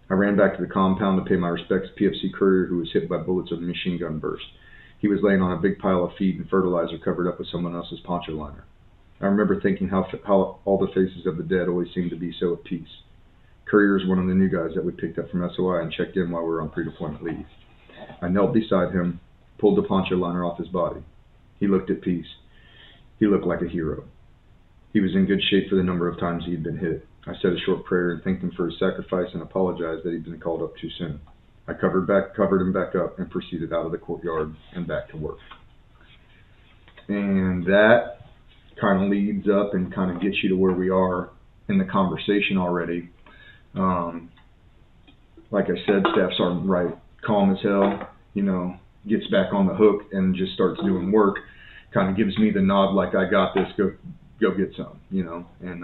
I ran back to the compound to pay my respects to PFC Courier, who was hit by bullets of a machine gun burst. He was laying on a big pile of feed and fertilizer covered up with someone else's poncho liner. I remember thinking how all the faces of the dead always seemed to be so at peace. Courier is one of the new guys that we picked up from SOI and checked in while we were on pre-deployment leave. I knelt beside him, pulled the poncho liner off his body. He looked at peace. He looked like a hero. He was in good shape for the number of times he had been hit. I said a short prayer and thanked him for his sacrifice and apologized that he'd been called up too soon. I covered him back up and proceeded out of the courtyard and back to work. And that kind of leads up and kind of gets you to where we are in the conversation already. Like I said, Staff Sergeant Wright, calm as hell, gets back on the hook and just starts doing work. Kind of gives me the nod like, I got this, go get some, and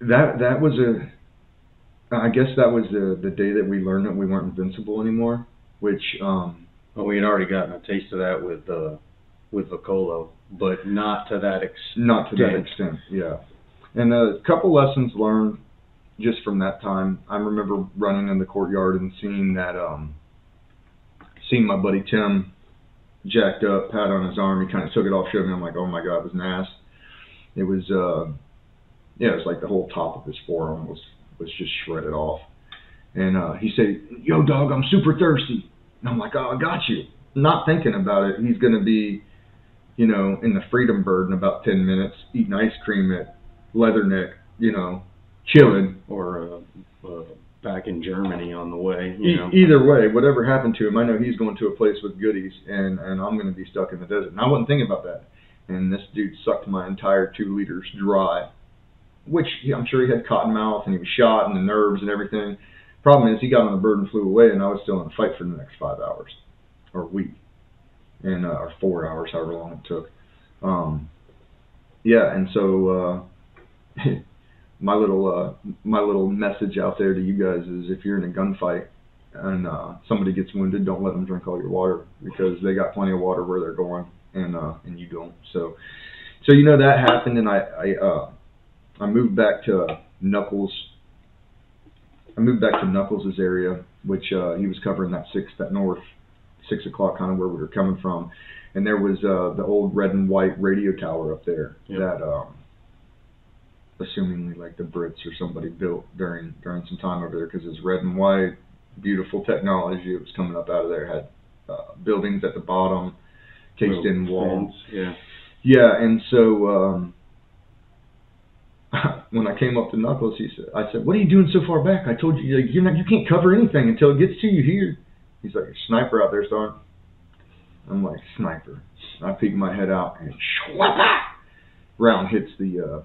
that was I guess that was the day that we learned that we weren't invincible anymore, which well, we had already gotten a taste of that with Vocolo, but not to that extent. Not to that extent, yeah. And a couple lessons learned just from that time. I remember running in the courtyard and seeing my buddy Tim jacked up, pat on his arm. He kind of took it off, showed me. I'm like, oh my God, it was an ass. It was, it was like the whole top of his forearm was just shredded off. And he said, yo, dog, I'm super thirsty. And I'm like, oh, I got you. Not thinking about it. He's going to be, in the Freedom Bird in about 10 minutes, eating ice cream at Leatherneck, chilling. Or back in Germany on the way. Either way, whatever happened to him, I know he's going to a place with goodies, and I'm going to be stuck in the desert. And I wasn't thinking about that. And this dude sucked my entire 2 liters dry, which I'm sure he had cotton mouth, and he was shot, and the nerves and everything. Problem is, he got on the bird and flew away, and I was still in a fight for the next 5 hours, or week, and or 4 hours, however long it took. And so my little message out there to you guys is, if you're in a gunfight and somebody gets wounded, don't let them drink all your water, because they got plenty of water where they're going, and you don't. So that happened, and I moved back to Knuckles. I moved back to Knuckles' area, which he was covering that north 6 o'clock, kind of where we were coming from, and there was the old red and white radio tower up there. Yep. That assumingly like the Brits or somebody built during some time over there, because it's red and white, beautiful technology. It was coming up out of there. It had buildings at the bottom, cased in walls. Yeah, and so when I came up to Knuckles, I said, "What are you doing so far back? I told you you can't cover anything until it gets to you here." He's like, "Sniper out there, Sergeant." I'm like, "Sniper." I peek my head out, and round hits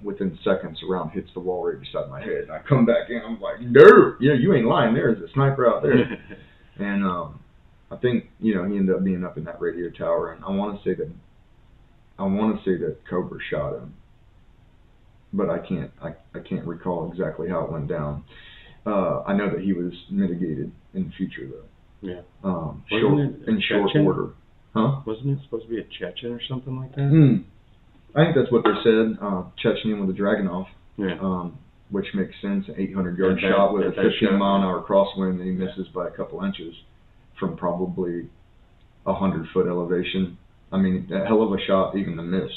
within seconds, a round hits the wall right beside my head. And I come back in, I'm like, "Dude, you ain't lying. There's a sniper out there." And I think he ended up being up in that radio tower, and I want to say that Cobra shot him, but I can't recall exactly how it went down. I know that he was mitigated in the future, though. Yeah. In short order. Huh? Wasn't it supposed to be a Chechen or something like that? I think that's what they said. Chechenian with a Dragunov. Yeah. Which makes sense. An 800-yard shot with a 15-mile-an-hour crosswind that he misses by a couple inches from probably 100-foot elevation. I mean, a hell of a shot, even to miss.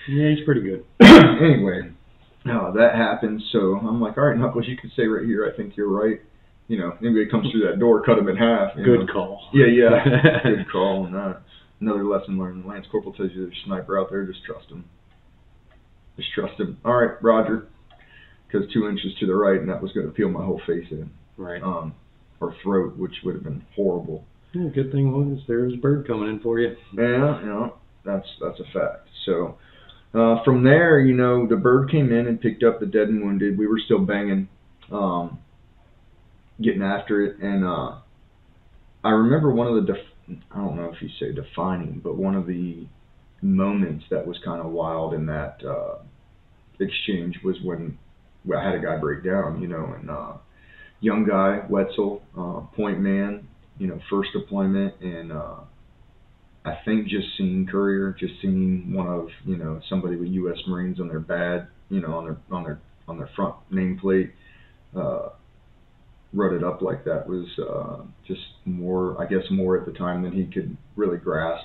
Yeah, he's pretty good. Anyway, that happened. So I'm like, all right, Knuckles, you can stay right here. I think you're right. Anybody comes through that door, cut him in half. Good call. Yeah. Good call. And another lesson learned. Lance Corporal tells you there's a sniper out there, just trust him. Just trust him. All right, Roger. Because 2 inches to the right, and that was going to peel my whole face in. Right. Or throat, which would have been horrible. Yeah, good thing was there was a bird coming in for you. Yeah, that's a fact. So from there, the bird came in and picked up the dead and wounded. We were still banging, getting after it, and I remember one of I don't know if you say defining, but one of the moments that was kind of wild in that exchange was when I had a guy break down, and young guy, Wetzel, point man, first deployment, and I think just seeing Courier, just seeing one of, somebody with U.S. Marines on their badge, on their front nameplate, wrote it up like that was just more, I guess, more at the time than he could really grasp.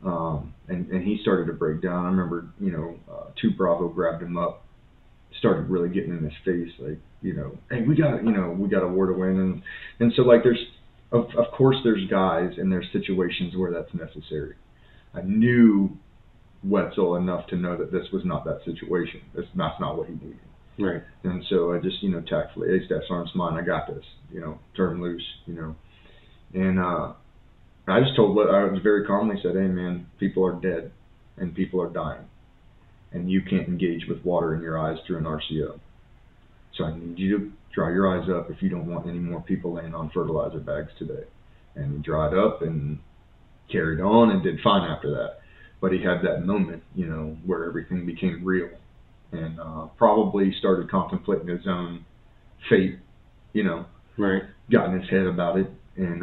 And he started to break down. I remember, 2 Bravo grabbed him up, started really getting in his face, like, hey, we got a war to win. And so, like, there's, of course, there's guys and there's situations where that's necessary. I knew Wetzel enough to know that this was not that situation. That's not what he needed. Right. And so I just, tactfully, hey, Staff Sergeant's mine, I got this, turn loose, And I just I was very calmly said, hey, man, people are dead and people are dying. And you can't engage with water in your eyes through an RCO. So I need you to dry your eyes up if you don't want any more people laying on fertilizer bags today. And he dried up and carried on and did fine after that. But he had that moment, where everything became real. And probably started contemplating his own fate, Right. Got in his head about it. And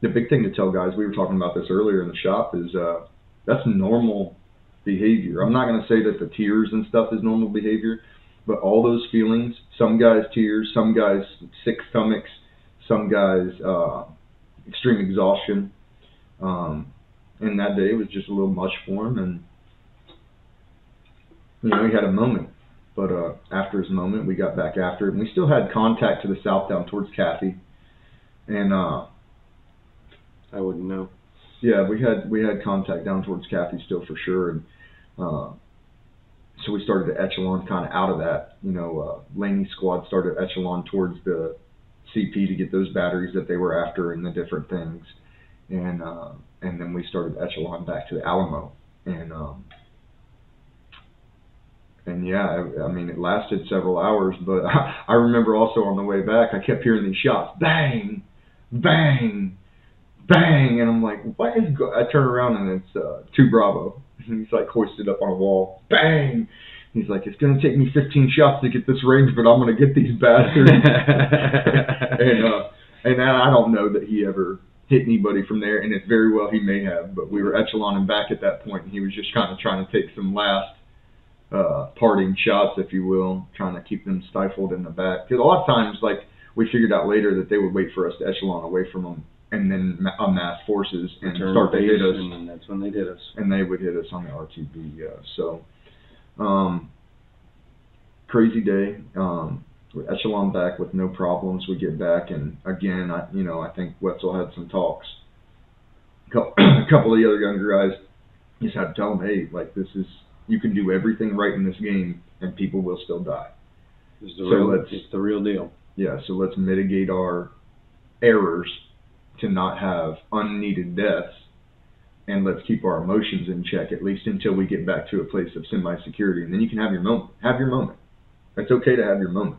the big thing to tell guys, we were talking about this earlier in the shop, is that's normal behavior. I'm not going to say that the tears and stuff is normal behavior, but all those feelings, some guys tears, some guys sick stomachs, some guys extreme exhaustion. And that day was just a little much for him, and he had a moment, but after his moment, we got back after it, and we still had contact to the south down towards Kathy, and I wouldn't know. Yeah, we had contact down towards Kathy still for sure, and so we started to echelon kind of out of that. Laney's squad started echelon towards the CP to get those batteries that they were after and the different things, and then we started echelon back to the Alamo, and yeah, I mean, it lasted several hours, but I remember also on the way back, I kept hearing these shots, bang, bang, bang, and I'm like, what is I turn around and it's 2 Bravo. He's like hoisted up on a wall, bang. He's like, it's going to take me 15 shots to get this range, but I'm going to get these bastards. and I don't know that he ever hit anybody from there, and it's very well he may have, but we were echeloning back at that point, and he was just kind of trying to take some last parting shots, if you will, trying to keep them stifled in the back. Because a lot of times, like, we figured out later that they would wait for us to echelon away from them and then amass forces and start to hit us. And that's when they did us. And they would hit us on the RTB, yeah. So, crazy day. We echelon back with no problems. We get back, and again, I think Wetzel had some talks. A couple of the other younger guys just had to tell him, hey, like, this is, you can do everything right in this game, and people will still die. It's the real deal. Yeah, so let's mitigate our errors to not have unneeded deaths, and let's keep our emotions in check, at least until we get back to a place of semi-security, and then you can have your moment. Have your moment. It's okay to have your moment.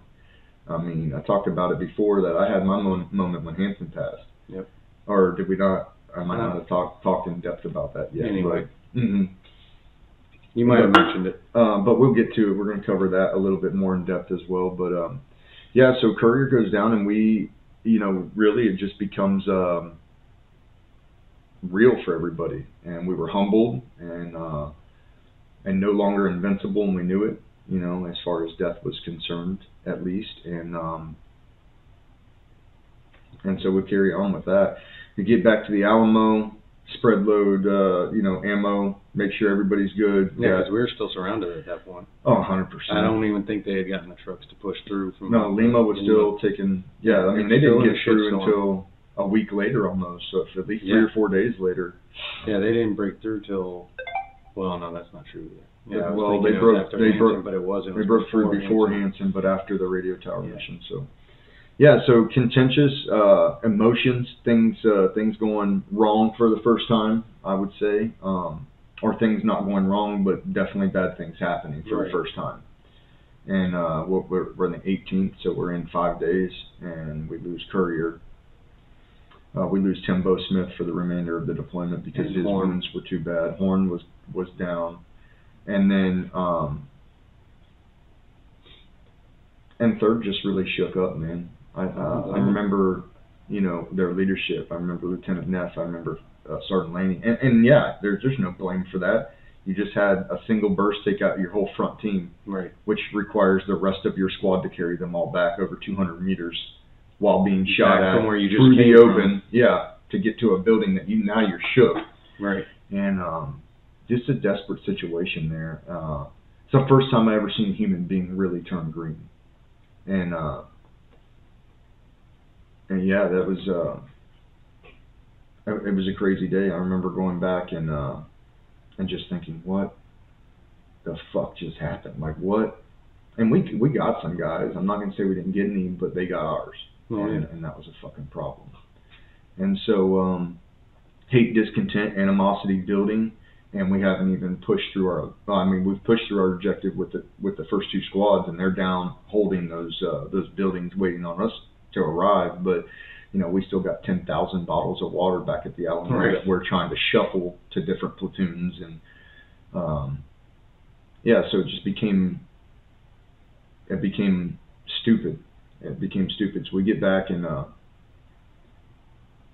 I mean, I talked about it before that I had my moment when Hanson passed. Yep. Or did we not? I might not have talked in depth about that yet. Anyway. But, you might have mentioned it. But we'll get to it. We're going to cover that a little bit more in depth as well. But, yeah, so Courier goes down, and we, really it just becomes real for everybody. And we were humbled and no longer invincible, and we knew it, as far as death was concerned, at least. And so we carry on with that. We get back to the Alamo, spread load, ammo, make sure everybody's good. Yeah, because we were still surrounded at that point. Oh, 100%. I don't even think they had gotten the trucks to push through. No, Lima was still taking, yeah, I mean, they didn't get through until a week later almost, so it's at least 3 or 4 days later. Yeah, they didn't break through till, well, no, that's not true either. Yeah, well, they broke but it wasn't. They broke through before Hanson, but after the radio tower mission, so. Yeah, so contentious emotions, things going wrong for the first time, I would say, or things not going wrong, but definitely bad things happening for the first time. And we're in the 18th, so we're in 5 days, and we lose Courier. We lose Tim Bo Smith for the remainder of the deployment because his wounds were too bad. Horn was down. And then, and third just really shook up, man. I remember, their leadership. I remember Lieutenant Neff. I remember Sergeant Laney. And yeah, there's no blame for that. You just had a single burst take out your whole front team, right? Which requires the rest of your squad to carry them all back over 200 meters while being shot at from where you just through came the open. from. Yeah, to get to a building that you're shook. Right. And just a desperate situation there. It's the first time I ever seen a human being really turn green. And yeah, that was it was a crazy day. I remember going back and just thinking, what the fuck just happened? Like, what? And we got some guys. I'm not gonna say we didn't get any, but they got ours, and that was a fucking problem. And so hate, discontent, animosity building, and we haven't even pushed through we've pushed through our objective with the first two squads, and they're down holding those buildings, waiting on us to arrive. But we still got 10,000 bottles of water back at the Alamo that we're trying to shuffle to different platoons, and so it became stupid. It became stupid. So we get back, and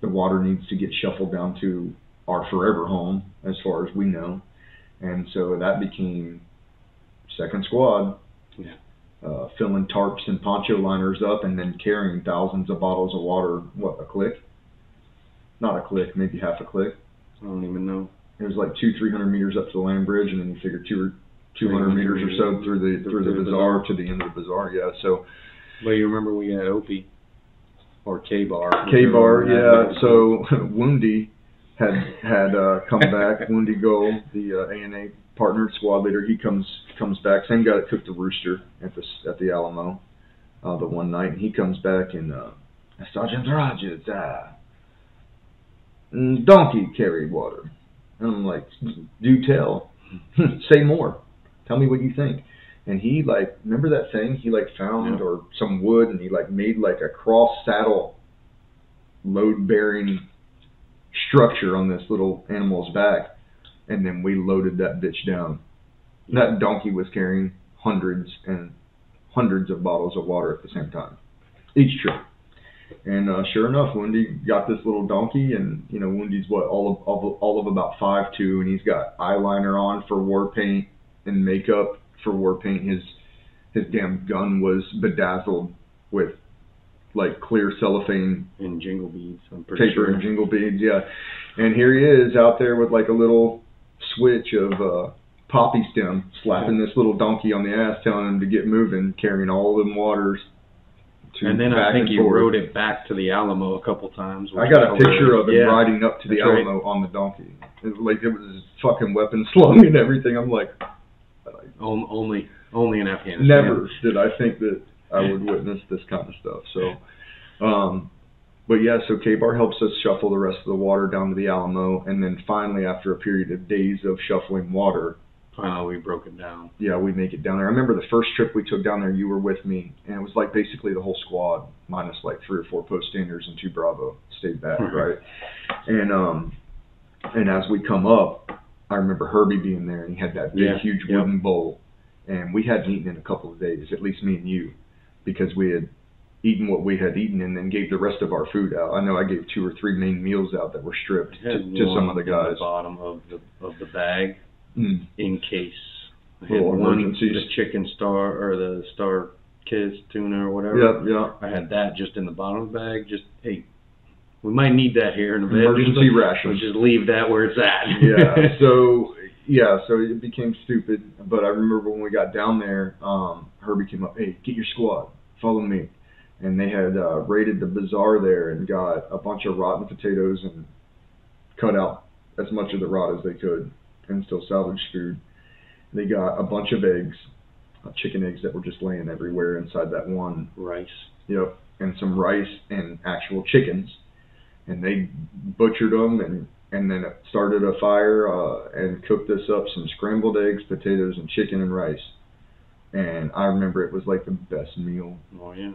the water needs to get shuffled down to our forever home, as far as we know, and so that became second squad. Yeah. Filling tarps and poncho liners up, and then carrying thousands of bottles of water. What, a click? Not a click, maybe half a click. I don't even know. It was like 200-300 meters up to the land bridge, and then you figure 200 meters or so through the bazaar to the end of the bazaar. Yeah. So. Well, you remember we had Opie or K-Bar. K-Bar, yeah. So Woundy had come back. Woundy Go, the ANA partner squad leader, he comes back. Same guy that cooked the rooster at the Alamo the one night, and he comes back, and Sergeant Rogers, donkey carried water. And I'm like, do tell. Say more. Tell me what you think. And he remember that thing he found or some wood, and he made a cross saddle load bearing structure on this little animal's back. And then we loaded that bitch down. That donkey was carrying hundreds and hundreds of bottles of water at the same time, each trip. And sure enough, Woundy got this little donkey, and Woundy's all of about 5'2", and he's got eyeliner on for war paint and makeup for war paint. His damn gun was bedazzled with clear cellophane and jingle beads. I'm pretty paper sure. And jingle beads, yeah. And here he is out there with a little switch of poppy stem, slapping this little donkey on the ass, telling him to get moving, carrying all them waters. And then I think he rode it back to the Alamo a couple times. I got a picture of him riding up to the Alamo on the donkey. It was fucking weapon slung and everything. I'm like, only in Afghanistan. Never did I think that I would witness this kind of stuff. So, but yeah, so K-Bar helps us shuffle the rest of the water down to the Alamo, and then finally, after a period of days of shuffling water, we broke it down. Yeah, we make it down there. I remember the first trip we took down there, you were with me, and it was basically the whole squad, minus 3 or 4 post-standers and 2 Bravo stayed back, right? And as we come up, I remember Herbie being there, and he had that big, huge wooden bowl, and we hadn't eaten in a couple of days, at least me and you, because we had eaten what we had eaten and then gave the rest of our food out. I know I gave 2 or 3 main meals out that were stripped to some of the guys. At the bottom of the bag. In case. I had emergencies. The chicken star or the star kiss tuna or whatever. Yeah. I had that just in the bottom of the bag. Just, hey, we might need that here in a bit. Emergency rations. Just leave that where it's at. So it became stupid. But I remember when we got down there, Herbie came up, hey, get your squad, follow me. And they had raided the bazaar there and got a bunch of rotten potatoes and cut out as much of the rot as they could and still salvaged food. They got a bunch of eggs, chicken eggs that were just laying everywhere inside that one. Rice. Yep, and some rice and actual chickens. And they butchered them and then it started a fire and cooked us up some scrambled eggs, potatoes, and chicken and rice. And I remember it was the best meal. Oh, yeah.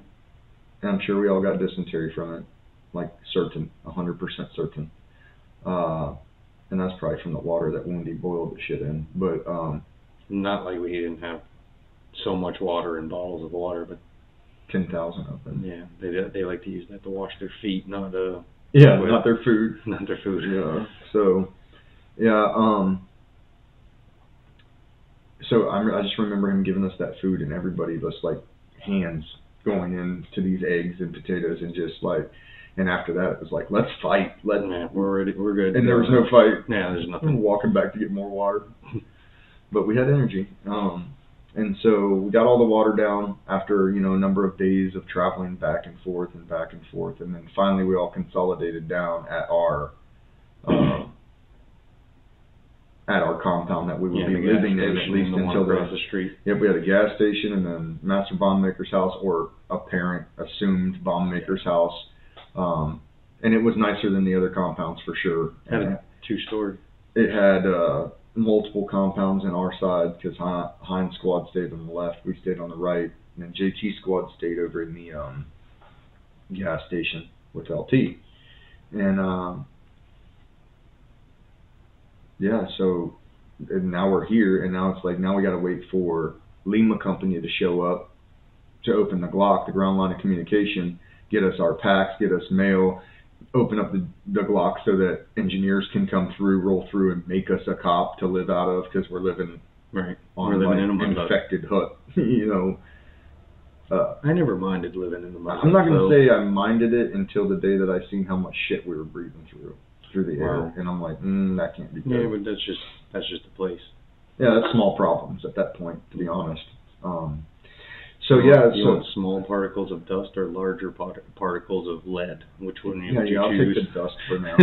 And I'm sure we all got dysentery from it. like certain, 100% certain. And that's probably from the water that Wendy boiled the shit in. But not like we didn't have so much water in bottles of water, but 10,000 of them. Yeah, they like to use that to wash their feet, not not their food. Not their food. Yeah. So yeah. So I just remember him giving us that food, and everybody just like hands going into these eggs and potatoes, and just like. And after that, it was like, let's fight. We're ready. We're good. And there was no fight. Yeah, there's nothing. We were walking back to get more water. But we had energy. And so we got all the water down after, a number of days of traveling back and forth. And then finally we all consolidated down at our compound that we would be living in at least until across the street. Yep, we had a gas station and then master bomb maker's house, or apparent assumed bomb maker's house. And it was nicer than the other compounds for sure. Had a 2-story. It had multiple compounds in our side, because Heinz squad stayed on the left, we stayed on the right, and then JT squad stayed over in the gas station with LT. And so and now we're here, and now it's like, now we got to wait for Lima Company to show up to open the Glock, the ground line of communication, get us our packs, get us mail, open up the Glock so that engineers can come through, roll through, and make us a cop to live out of, because we're living on an infected hut. I never minded living in the mud. I'm not going to say I minded it until the day that I seen how much shit we were breathing through the air, and I'm like, that can't be good. Yeah, but that's just the place. Yeah, that's small problems at that point, to be honest. So you want small particles of dust or larger particles of lead? Which one would you I'll choose? take the dust for now.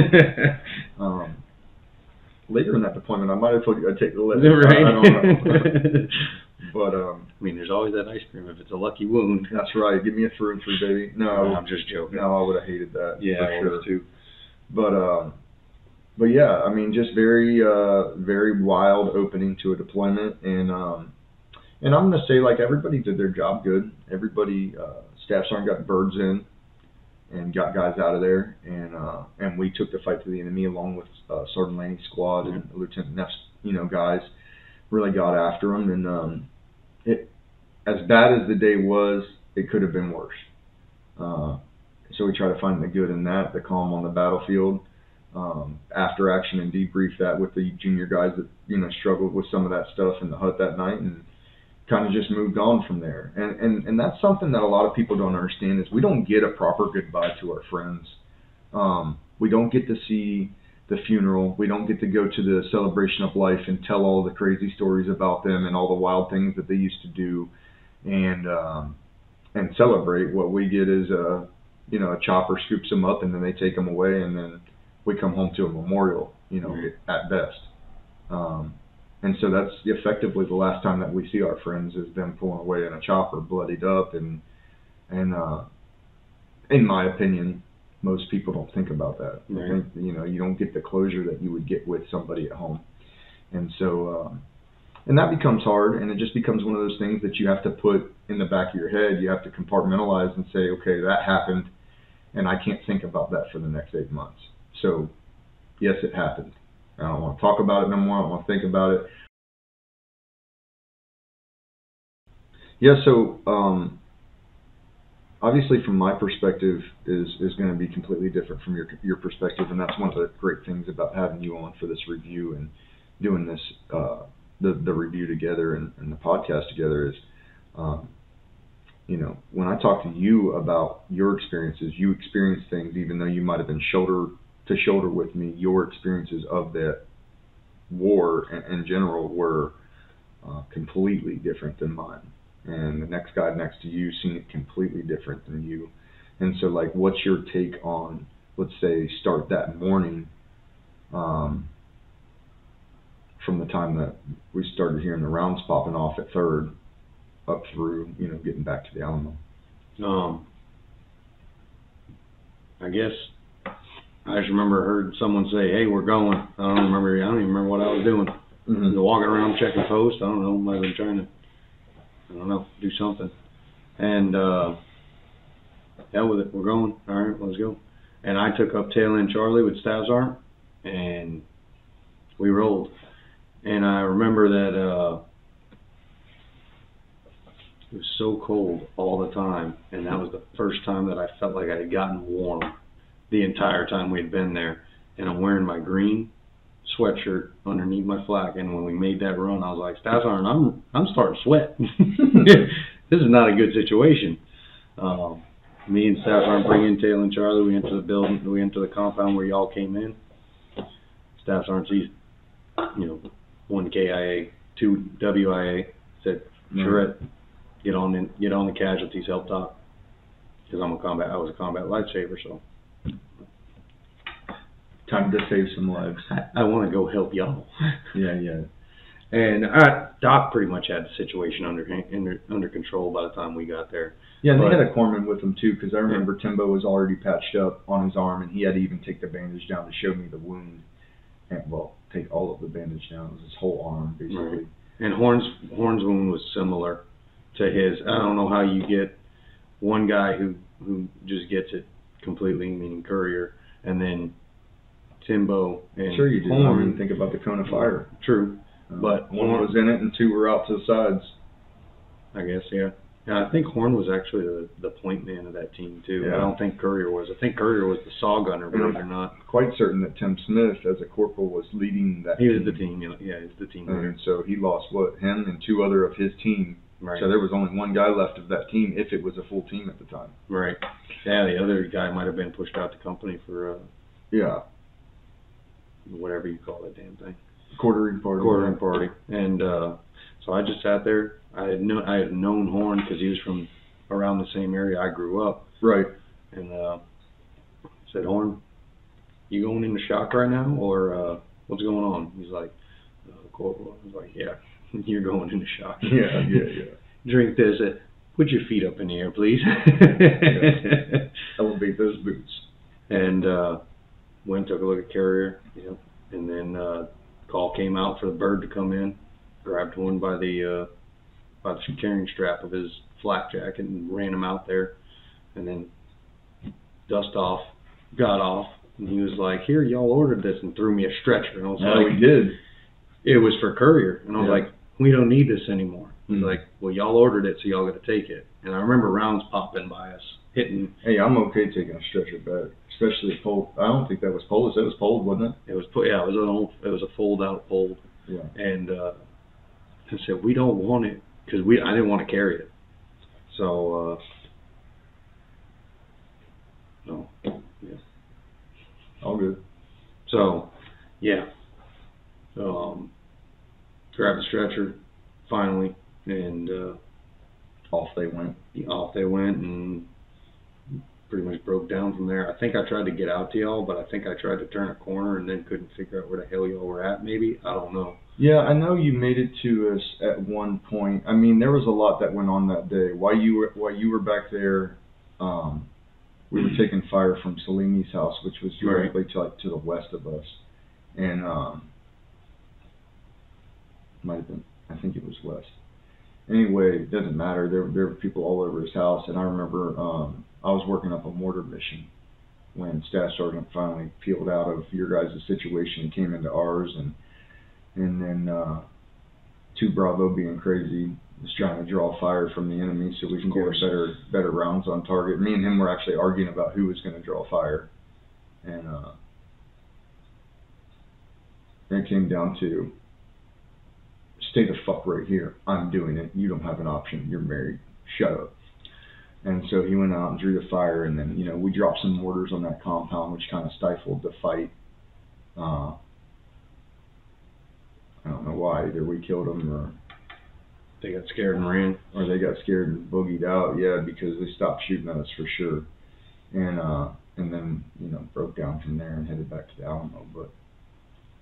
Later in that deployment, I might have told you I'd take the lead. Right. I don't know. But there's always that ice cream if it's a lucky wound. That's right. Give me a through and through, baby. No, I'm just joking. No, I would have hated that. Yeah, for I sure would have too. But yeah, just very very wild opening to a deployment, and I'm going to say, like, everybody did their job good. Everybody, Staff Sergeant got birds in and got guys out of there. And we took the fight to the enemy along with Sergeant Laney's squad and Lieutenant Neff's, guys. Really got after them. And it, as bad as the day was, it could have been worse. So we try to find the good in that, the calm on the battlefield. After action and debrief that with the junior guys that, struggled with some of that stuff in the hut that night, and kind of just moved on from there. And that's something that a lot of people don't understand, is we don't get a proper goodbye to our friends. We don't get to see the funeral. We don't get to go to the celebration of life and tell all the crazy stories about them and all the wild things that they used to do, and celebrate. What we get is a chopper scoops them up, and then they take them away, and then we come home to a memorial, at best. And so that's effectively the last time that we see our friends, is them pulling away in a chopper, bloodied up, and in my opinion, most people don't think about that. Right. I think, you don't get the closure that you would get with somebody at home. And so, and that becomes hard, and it just becomes one of those things that you have to put in the back of your head. You have to compartmentalize and say, okay, that happened, and I can't think about that for the next 8 months. So, yes, it happened. I don't want to talk about it no more. I don't want to think about it. Yeah, so obviously from my perspective is going to be completely different from your perspective, and that's one of the great things about having you on for this review and doing this the review together and the podcast together is, when I talk to you about your experiences, you experience things, even though you might have been shoulder to shoulder with me, your experiences of that war in general were completely different than mine. And the next guy next to you seen it completely different than you. And so, like, what's your take on, let's say, start that morning, from the time that we started hearing the rounds popping off at 3rd up through, getting back to the Alamo? I guess I just heard someone say, "Hey, we're going." I don't even remember what I was doing. Mm-hmm. Walking around checking posts. I don't know. Might have been trying to, do something. And hell with it. We're going. All right, let's go. And I took up tail end Charlie with Staff's arm, and we rolled. And I remember that it was so cold all the time, and that was the first time that I felt like I had gotten warm the entire time we'd been there. And I'm wearing my green sweatshirt underneath my flak, and when we made that run, I was like, Staff's arm, I'm starting to sweat. This is not a good situation. Me and Staff's arm bring in Taylor and Charlie. We enter the building. We enter the compound where y'all came in. Staff's arm sees, 1 KIA, 2 WIA. Said, Charette, get on the casualties, help Doc, because I was a combat lifesaver. So time to save some lives. I want to go help y'all. Yeah. And Doc pretty much had the situation under control by the time we got there. Yeah, and they had a corpsman with him too, because I remember Timbo was already patched up on his arm, and he had to even take the bandage down to show me the wound. And, take all of the bandage down. It was his whole arm, basically. Right. And Horn's wound was similar to his. I don't know how you get one guy who just gets it completely, meaning Courier, and then Timbo and Sure you do. Horn. I mean, think about the cone of fire. True. But one was in it and 2 were out to the sides. I guess, yeah. Yeah, I think Horn was actually the point man of that team, too. Yeah. I don't think Courier was. I think Courier was the saw gunner, believe it or not. Quite certain that Tim Smith, as a corporal, was leading that team. He was the team, yeah, he was the team leader. And so he lost, him and 2 other of his team. Right. So there was only 1 guy left of that team, if it was a full team at the time. Right. Yeah, the other guy might have been pushed out the company for, whatever you call that damn thing. Quartering party. And so I just sat there. I had known Horn because he was from around the same area I grew up. Right. And said, Horn, you going into shock right now, or what's going on? He's like, Corporal. I was like, yeah, you're going into shock. Yeah. Drink this. Put your feet up in the air, please. Elevate those boots. And went and took a look at Carrier. Yep. And then call came out for the bird to come in. Grabbed Horn by the carrying strap of his flak jacket and ran him out there. And then got off, and he was like, here, y'all ordered this, and threw me a stretcher. And I was like, we did. It was for Courier. And I was like, we don't need this anymore. He's like, well, y'all ordered it, so y'all got to take it. And I remember rounds popping by us, hitting. Hey, I'm okay taking a stretcher back, especially if pulled. I don't think that was pulled. It was pulled, wasn't it? It was a fold-out pulled. Yeah. And I said, we don't want it, because I didn't want to carry it. So, yeah. All good. So, yeah. Grabbed the stretcher, finally, and off they went. And pretty much broke down from there. I think I tried to get out to y'all, but I think I tried to turn a corner and then couldn't figure out where the hell y'all were at, maybe. I don't know. Yeah, I know you made it to us at one point. I mean, there was a lot that went on that day. While you were back there, we were taking fire from Salimi's house, which was directly to the west of us. And might have been, I think it was west. Anyway, it doesn't matter. There were people all over his house, and I remember I was working up a mortar mission when Staff Sergeant finally peeled out of your guys' situation and came into ours, and then 2 Bravo, being crazy, was trying to draw fire from the enemy so we can get better rounds on target. Me and him were actually arguing about who was going to draw fire, and it came down to, stay the fuck right here. I'm doing it. You don't have an option. You're married. Shut up. And so he went out and drew the fire, and then, we dropped some mortars on that compound, which kind of stifled the fight. I don't know why. Either we killed them, or they got scared and ran. Or they got scared and boogied out, yeah, because they stopped shooting at us for sure. And then, broke down from there and headed back to the Alamo. But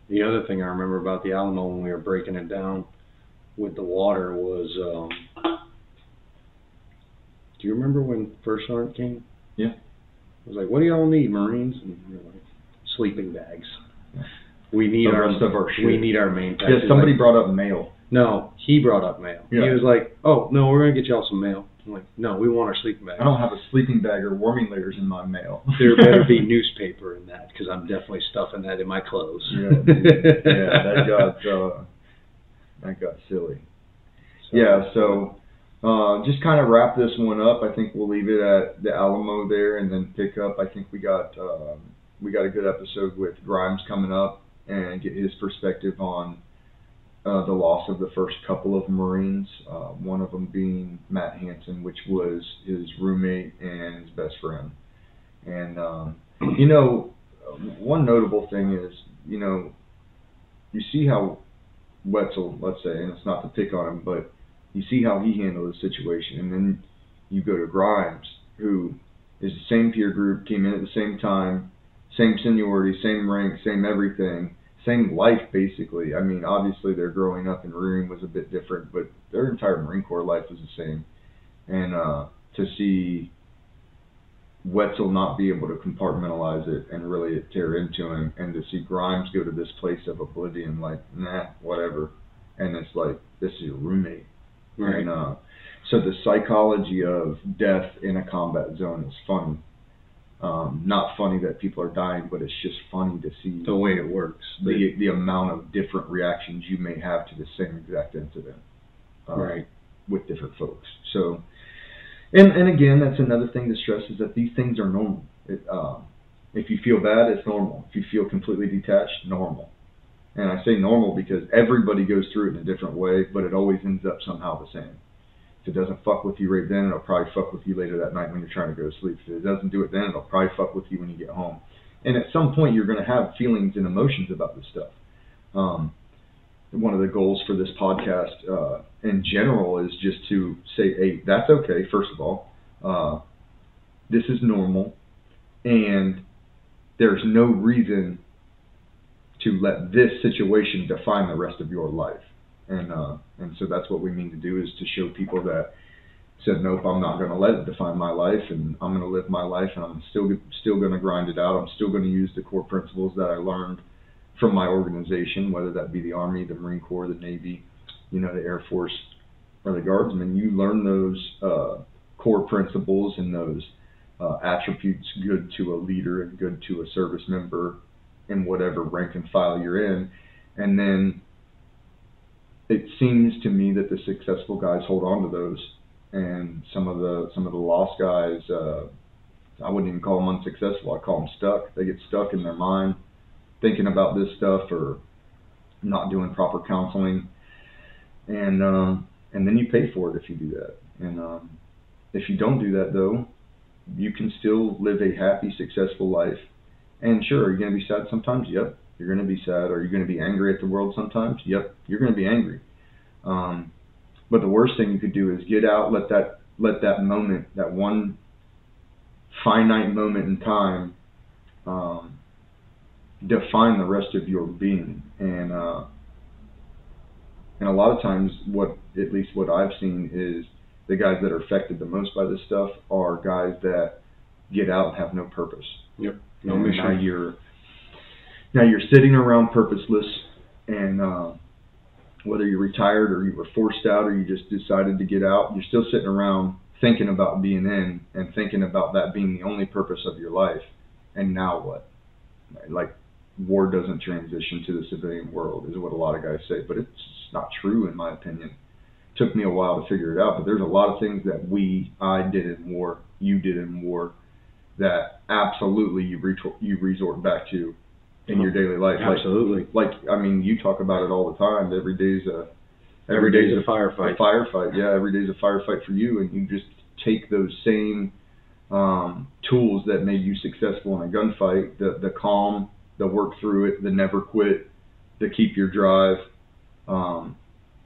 the other thing I remember about the Alamo when we were breaking it down with the water was, do you remember when First Sergeant came? Yeah. I was like, what do y'all need, Marines? And we were like, sleeping bags. Yeah. We need our main pack. Yeah, somebody brought up mail. No, he brought up mail. Yeah. He was like, oh, no, we're going to get y'all some mail. I'm like, no, we want our sleeping bag. I don't have a sleeping bag or warming layers in my mail. There better be newspaper in that, because I'm definitely stuffing that in my clothes. Yeah, that got silly. So just kind of wrap this one up. I think we'll leave it at the Alamo there, and then pick up. I think we got a good episode with Grimes coming up, and get his perspective on the loss of the first couple of Marines, one of them being Matt Hansen, which was his roommate and his best friend. And, one notable thing is, you see how Wetzel, let's say, and it's not to pick on him, but you see how he handled the situation. And then you go to Grimes, who is the same peer group, came in at the same time, same seniority, same rank, same everything, same life, basically. I mean, obviously their growing up and rearing was a bit different, but their entire Marine Corps life was the same. And to see Wetzel not be able to compartmentalize it and really it tear into him, and to see Grimes go to this place of oblivion, like, nah, whatever. And it's like, this is your roommate. Right. And so the psychology of death in a combat zone is funny. Not funny that people are dying, but it's just funny to see the way it works. The amount of different reactions you may have to the same exact incident. Right. With different folks. So, and again, that's another thing to stress, is that these things are normal. If you feel bad, it's normal. If you feel completely detached, normal. And I say normal because everybody goes through it in a different way, but it always ends up somehow the same. If it doesn't fuck with you right then, it'll probably fuck with you later that night when you're trying to go to sleep. If it doesn't do it then, it'll probably fuck with you when you get home. And at some point, you're going to have feelings and emotions about this stuff. One of the goals for this podcast in general is just to say, hey, that's okay, first of all. This is normal, and there's no reason to let this situation define the rest of your life. And so that's what we mean to do, is to show people that said, nope, I'm not going to let it define my life, and I'm going to live my life, and I'm still going to grind it out. I'm still going to use the core principles that I learned from my organization, whether that be the Army, the Marine Corps, the Navy, the Air Force, or the Guardsmen. You learn those core principles and those attributes good to a leader and good to a service member in whatever rank and file you're in, and then it seems to me that the successful guys hold on to those, and some of the lost guys, I wouldn't even call them unsuccessful. I call them stuck. They get stuck in their mind, thinking about this stuff, or not doing proper counseling, and then you pay for it if you do that. And if you don't do that, though, you can still live a happy, successful life. And sure, are you going to be sad sometimes? Yep, you're going to be sad. Are you going to be angry at the world sometimes? Yep, you're going to be angry. But the worst thing you could do is get out, let that moment, that one finite moment in time, define the rest of your being. And a lot of times, at least what I've seen is the guys that are affected the most by this stuff are guys that get out and have no purpose. Yep. No mission. Now you're sitting around purposeless, and whether you're retired or you were forced out or you just decided to get out, you're still sitting around thinking about being in and thinking about that being the only purpose of your life. And now what? Like, war doesn't transition to the civilian world, is what a lot of guys say, but it's not true in my opinion. It took me a while to figure it out, but there's a lot of things that I did in war, you did in war, that absolutely you resort back to in your daily life. Absolutely. You talk about it all the time. Every day's a firefight. Yeah, every day's a firefight for you, and you just take those same tools that made you successful in a gunfight, the calm, the work through it, the never quit, the keep your drive.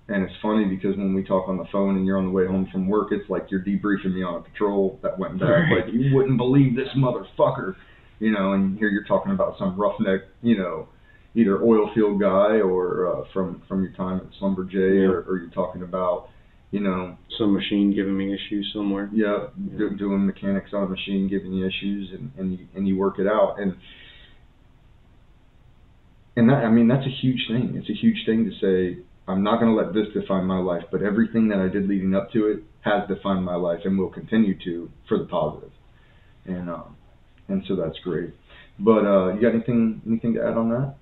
And it's funny because when we talk on the phone and you're on the way home from work, it's like you're debriefing me on a patrol that went down. Right. Like, you wouldn't believe this motherfucker, and here you're talking about some roughneck, either oil field guy or from your time at Slumber-J, or you're talking about, some machine giving me issues somewhere. Yeah, doing mechanics on a machine giving you issues, and you work it out. And that, that's a huge thing. It's a huge thing to say, I'm not going to let this define my life, but everything that I did leading up to it has defined my life and will continue to for the positive. And so that's great. But you got anything to add on that?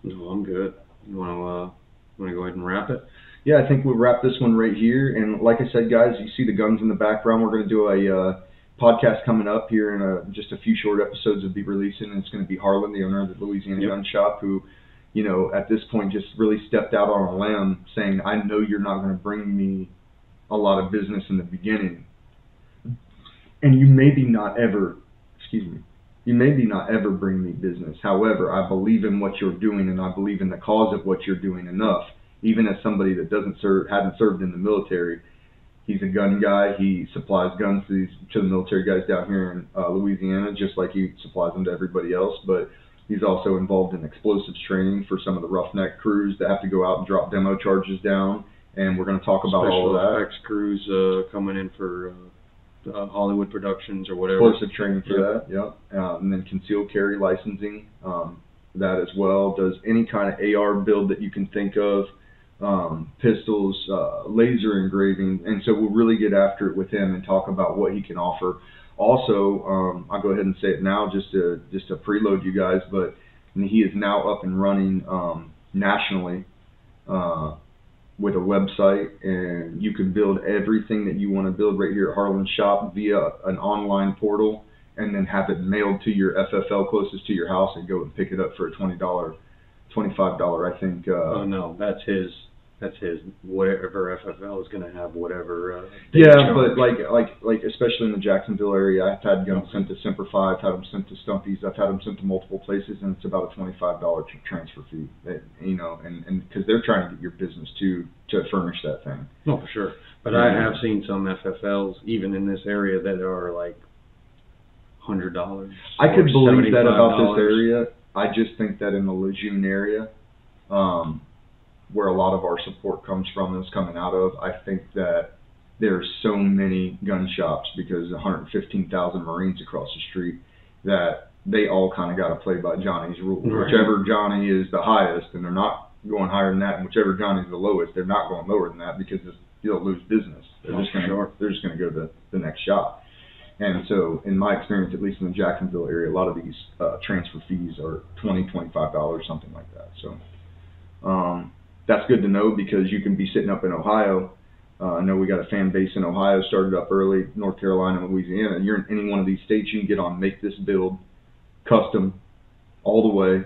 No, I'm good. You want to go ahead and wrap it? Yeah, I think we'll wrap this one right here. And like I said, guys, you see the guns in the background. We're going to do a podcast coming up here in just a few short episodes will be releasing. And it's going to be Harlan, the owner of the Louisiana Gun Shop, who, you know, at this point just really stepped out on a limb saying, I know you're not going to bring me a lot of business in the beginning. And you maybe not ever bring me business. However, I believe in what you're doing, and I believe in the cause of what you're doing enough. Even as somebody that hadn't served in the military, he's a gun guy. He supplies guns to the military guys down here in Louisiana, just like he supplies them to everybody else. But he's also involved in explosives training for some of the roughneck crews that have to go out and drop demo charges down. And we're going to talk about all of that. Special effects crews coming in for Hollywood productions or whatever. Explosive training for that, and then concealed carry licensing, that as well. Does any kind of AR build that you can think of, pistols, laser engraving. And so we'll really get after it with him and talk about what he can offer. Also, I'll go ahead and say it now just to preload you guys, but he is now up and running nationally with a website, and you can build everything that you want to build right here at Harlan's shop via an online portal, and then have it mailed to your FFL closest to your house and go and pick it up for a $20, $25, I think. Oh no, that's his. Whatever FFL is going to have, whatever. Yeah, but like especially in the Jacksonville area, I've had guns sent to Semper Fi, I've had them sent to Stumpy's, I've had them sent to multiple places, and it's about a $25 transfer fee. You know, and because they're trying to get your business to furnish that thing. No, for sure. But I have seen some FFLs even in this area that are like $100. I could believe that about this area. I just think that in the Lejeune area, where a lot of our support comes from and is coming out of, I think that there's so many gun shops because 115,000 Marines across the street that they all kind of got to play by Johnny's rules. Right. Whichever Johnny is the highest, and they're not going higher than that, and whichever Johnny's the lowest, they're not going lower than that because you'll lose business. They're just going to go to the next shop. And so, in my experience, at least in the Jacksonville area, a lot of these transfer fees are $20, $25, something like that. So, that's good to know because you can be sitting up in Ohio. I know we got a fan base in Ohio, started up early, North Carolina, Louisiana. And you're in any one of these states, you can get on Make This Build, custom, all the way,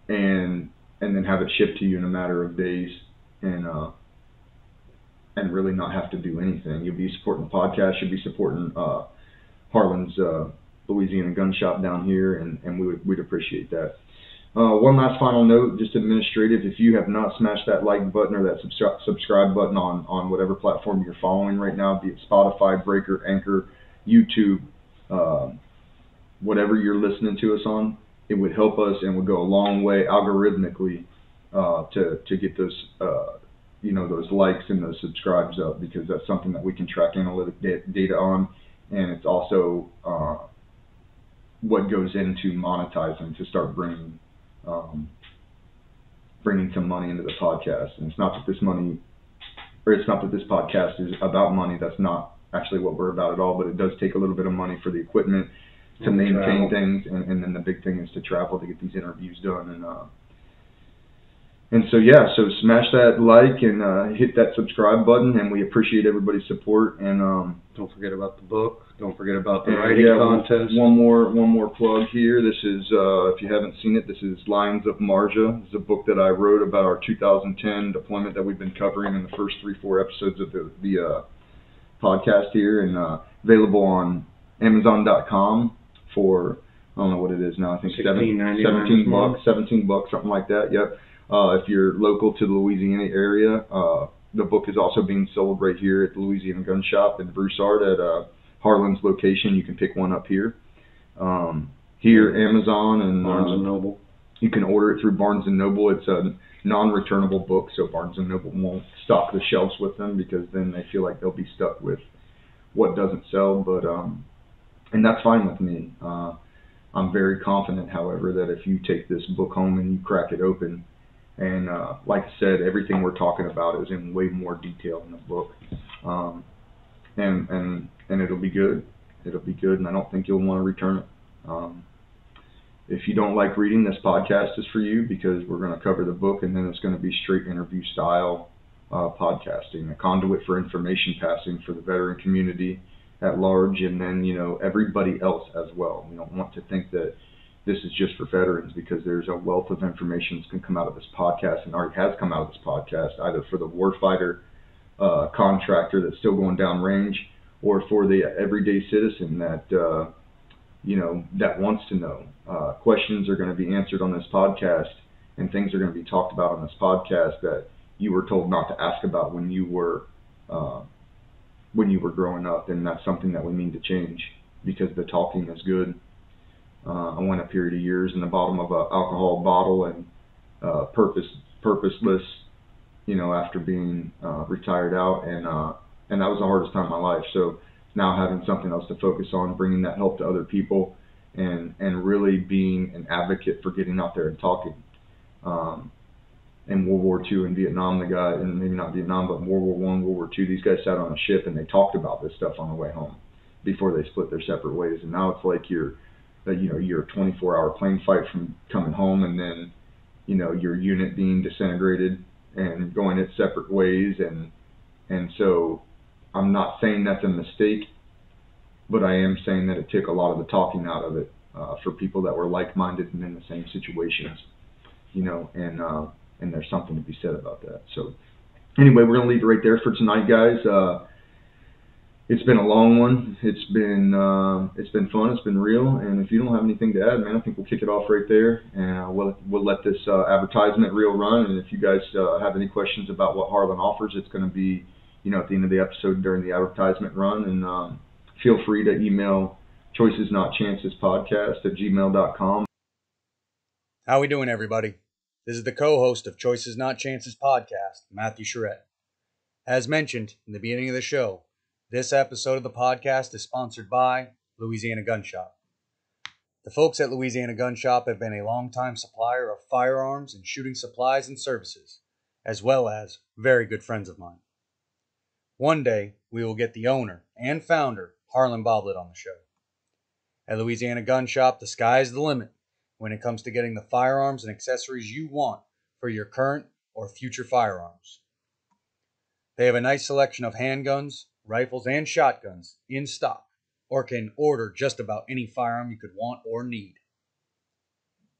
and then have it shipped to you in a matter of days, and really not have to do anything. You'll be supporting the podcast. You'll be supporting Harlan's Louisiana Gun Shop down here, and we'd appreciate that. One last final note, just administrative. If you have not smashed that like button or that subscribe button on whatever platform you're following right now, be it Spotify, Breaker, Anchor, YouTube, whatever you're listening to us on, it would help us and would go a long way algorithmically to get those those likes and those subscribes up, because that's something that we can track analytic data on, and it's also what goes into monetizing to start bringing some money into the podcast. And it's not that this podcast is about money. That's not actually what we're about at all, but it does take a little bit of money for the equipment to maintain things, and then the big thing is to travel to get these interviews done. And so smash that like and hit that subscribe button, and we appreciate everybody's support. And don't forget about the book. Don't forget about the writing contest. One more plug here. This is if you haven't seen it, this is Lions of Marjah. This is a book that I wrote about our 2010 deployment that we've been covering in the first 3-4 episodes of the podcast here, and available on Amazon.com for, I don't know what it is now. I think $17, something like that. Yep. If you're local to the Louisiana area, the book is also being sold right here at the Louisiana Gun Shop in Broussard at Harlan's location. You can pick one up here. Amazon and Barnes & Noble. You can order it through Barnes & Noble. It's a non-returnable book, so Barnes & Noble won't stock the shelves with them, because then they feel like they'll be stuck with what doesn't sell. But and that's fine with me. I'm very confident, however, that if you take this book home and you crack it open, And like I said, everything we're talking about is in way more detail in the book. And it'll be good. It'll be good, and I don't think you'll want to return it. If you don't like reading, this podcast is for you, because we're going to cover the book, and then it's going to be straight interview style podcasting, a conduit for information passing for the veteran community at large, and then, you know, everybody else as well. We don't want to think that this is just for veterans, because there's a wealth of information that's going to come out of this podcast, and already has come out of this podcast, either for the warfighter contractor that's still going down range, or for the everyday citizen that you know, that wants to know. Questions are going to be answered on this podcast, and things are going to be talked about on this podcast that you were told not to ask about when you were growing up, and that's something that we need to change, because the talking is good. I went a period of years in the bottom of an alcohol bottle and purposeless, you know, after being retired out, and that was the hardest time of my life. So now having something else to focus on, bringing that help to other people, and really being an advocate for getting out there and talking. In World War II and Vietnam, the guy, and maybe not Vietnam, but World War I, World War II, these guys sat on a ship and they talked about this stuff on the way home before they split their separate ways. And now it's like you're a 24-hour plane fight from coming home, and then, you know, your unit being disintegrated and going its separate ways. And so I'm not saying that's a mistake, but I am saying that it took a lot of the talking out of it for people that were like-minded and in the same situations, you know, and there's something to be said about that. So anyway, we're going to leave it right there for tonight, guys. It's been a long one. It's been fun. It's been real. And if you don't have anything to add, man, I think we'll kick it off right there, and we'll let this advertisement reel run. And if you guys have any questions about what Harlan offers, it's going to be, you know, at the end of the episode during the advertisement run. And feel free to email choicesnotchancespodcast@gmail.com. How we doing, everybody? This is the co-host of Choices Not Chances podcast, Matthew Charette. As mentioned in the beginning of the show, this episode of the podcast is sponsored by Louisiana Gun Shop. The folks at Louisiana Gun Shop have been a longtime supplier of firearms and shooting supplies and services, as well as very good friends of mine. One day, we will get the owner and founder, Harlan Boblet, on the show. At Louisiana Gun Shop, the sky is the limit when it comes to getting the firearms and accessories you want for your current or future firearms. They have a nice selection of handguns, rifles, and shotguns in stock, or can order just about any firearm you could want or need.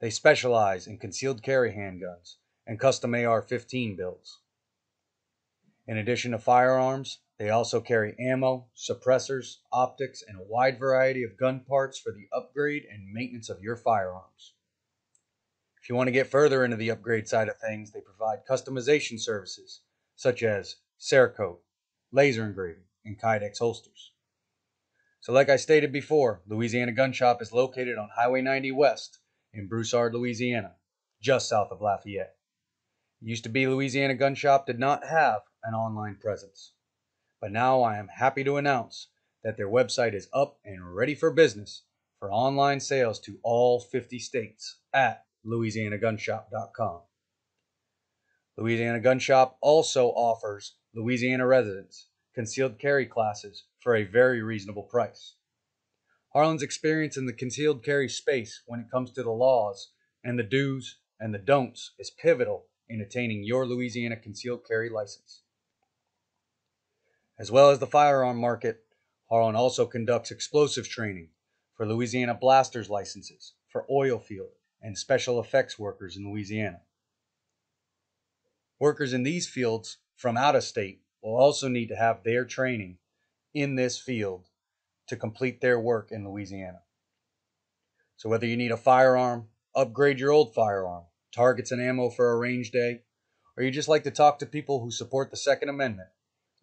They specialize in concealed carry handguns and custom AR-15 builds. In addition to firearms, they also carry ammo, suppressors, optics, and a wide variety of gun parts for the upgrade and maintenance of your firearms. If you want to get further into the upgrade side of things, they provide customization services such as Cerakote, laser engraving, and Kydex holsters. So like I stated before, Louisiana Gun Shop is located on Highway 90 West in Broussard, Louisiana, just south of Lafayette. It used to be Louisiana Gun Shop did not have an online presence, but now I am happy to announce that their website is up and ready for business for online sales to all 50 states at louisianagunshop.com. Louisiana Gun Shop also offers Louisiana residents concealed carry classes for a very reasonable price. Harlan's experience in the concealed carry space when it comes to the laws and the do's and the don'ts is pivotal in attaining your Louisiana concealed carry license. As well as the firearm market, Harlan also conducts explosives training for Louisiana blasters licenses for oil field and special effects workers in Louisiana. Workers in these fields from out of state will also need to have their training in this field to complete their work in Louisiana. So whether you need a firearm, upgrade your old firearm, targets and ammo for a range day, or you just like to talk to people who support the Second Amendment,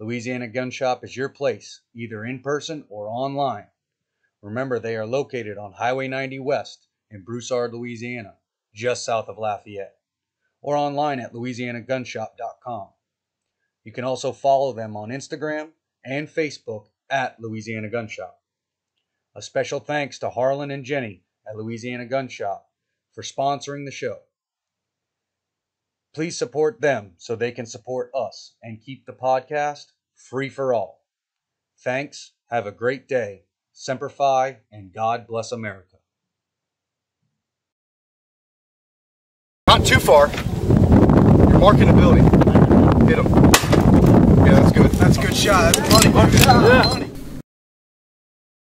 Louisiana Gun Shop is your place, either in person or online. Remember, they are located on Highway 90 West in Broussard, Louisiana, just south of Lafayette, or online at louisianagunshop.com. You can also follow them on Instagram and Facebook at Louisiana Gun Shop. A special thanks to Harlan and Jenny at Louisiana Gun Shop for sponsoring the show. Please support them so they can support us and keep the podcast free for all. Thanks. Have a great day. Semper Fi, and God bless America. Not too far. You're marking the building. Hit him. Yeah, that's good. That's a good shot. That's money. Yeah. Money.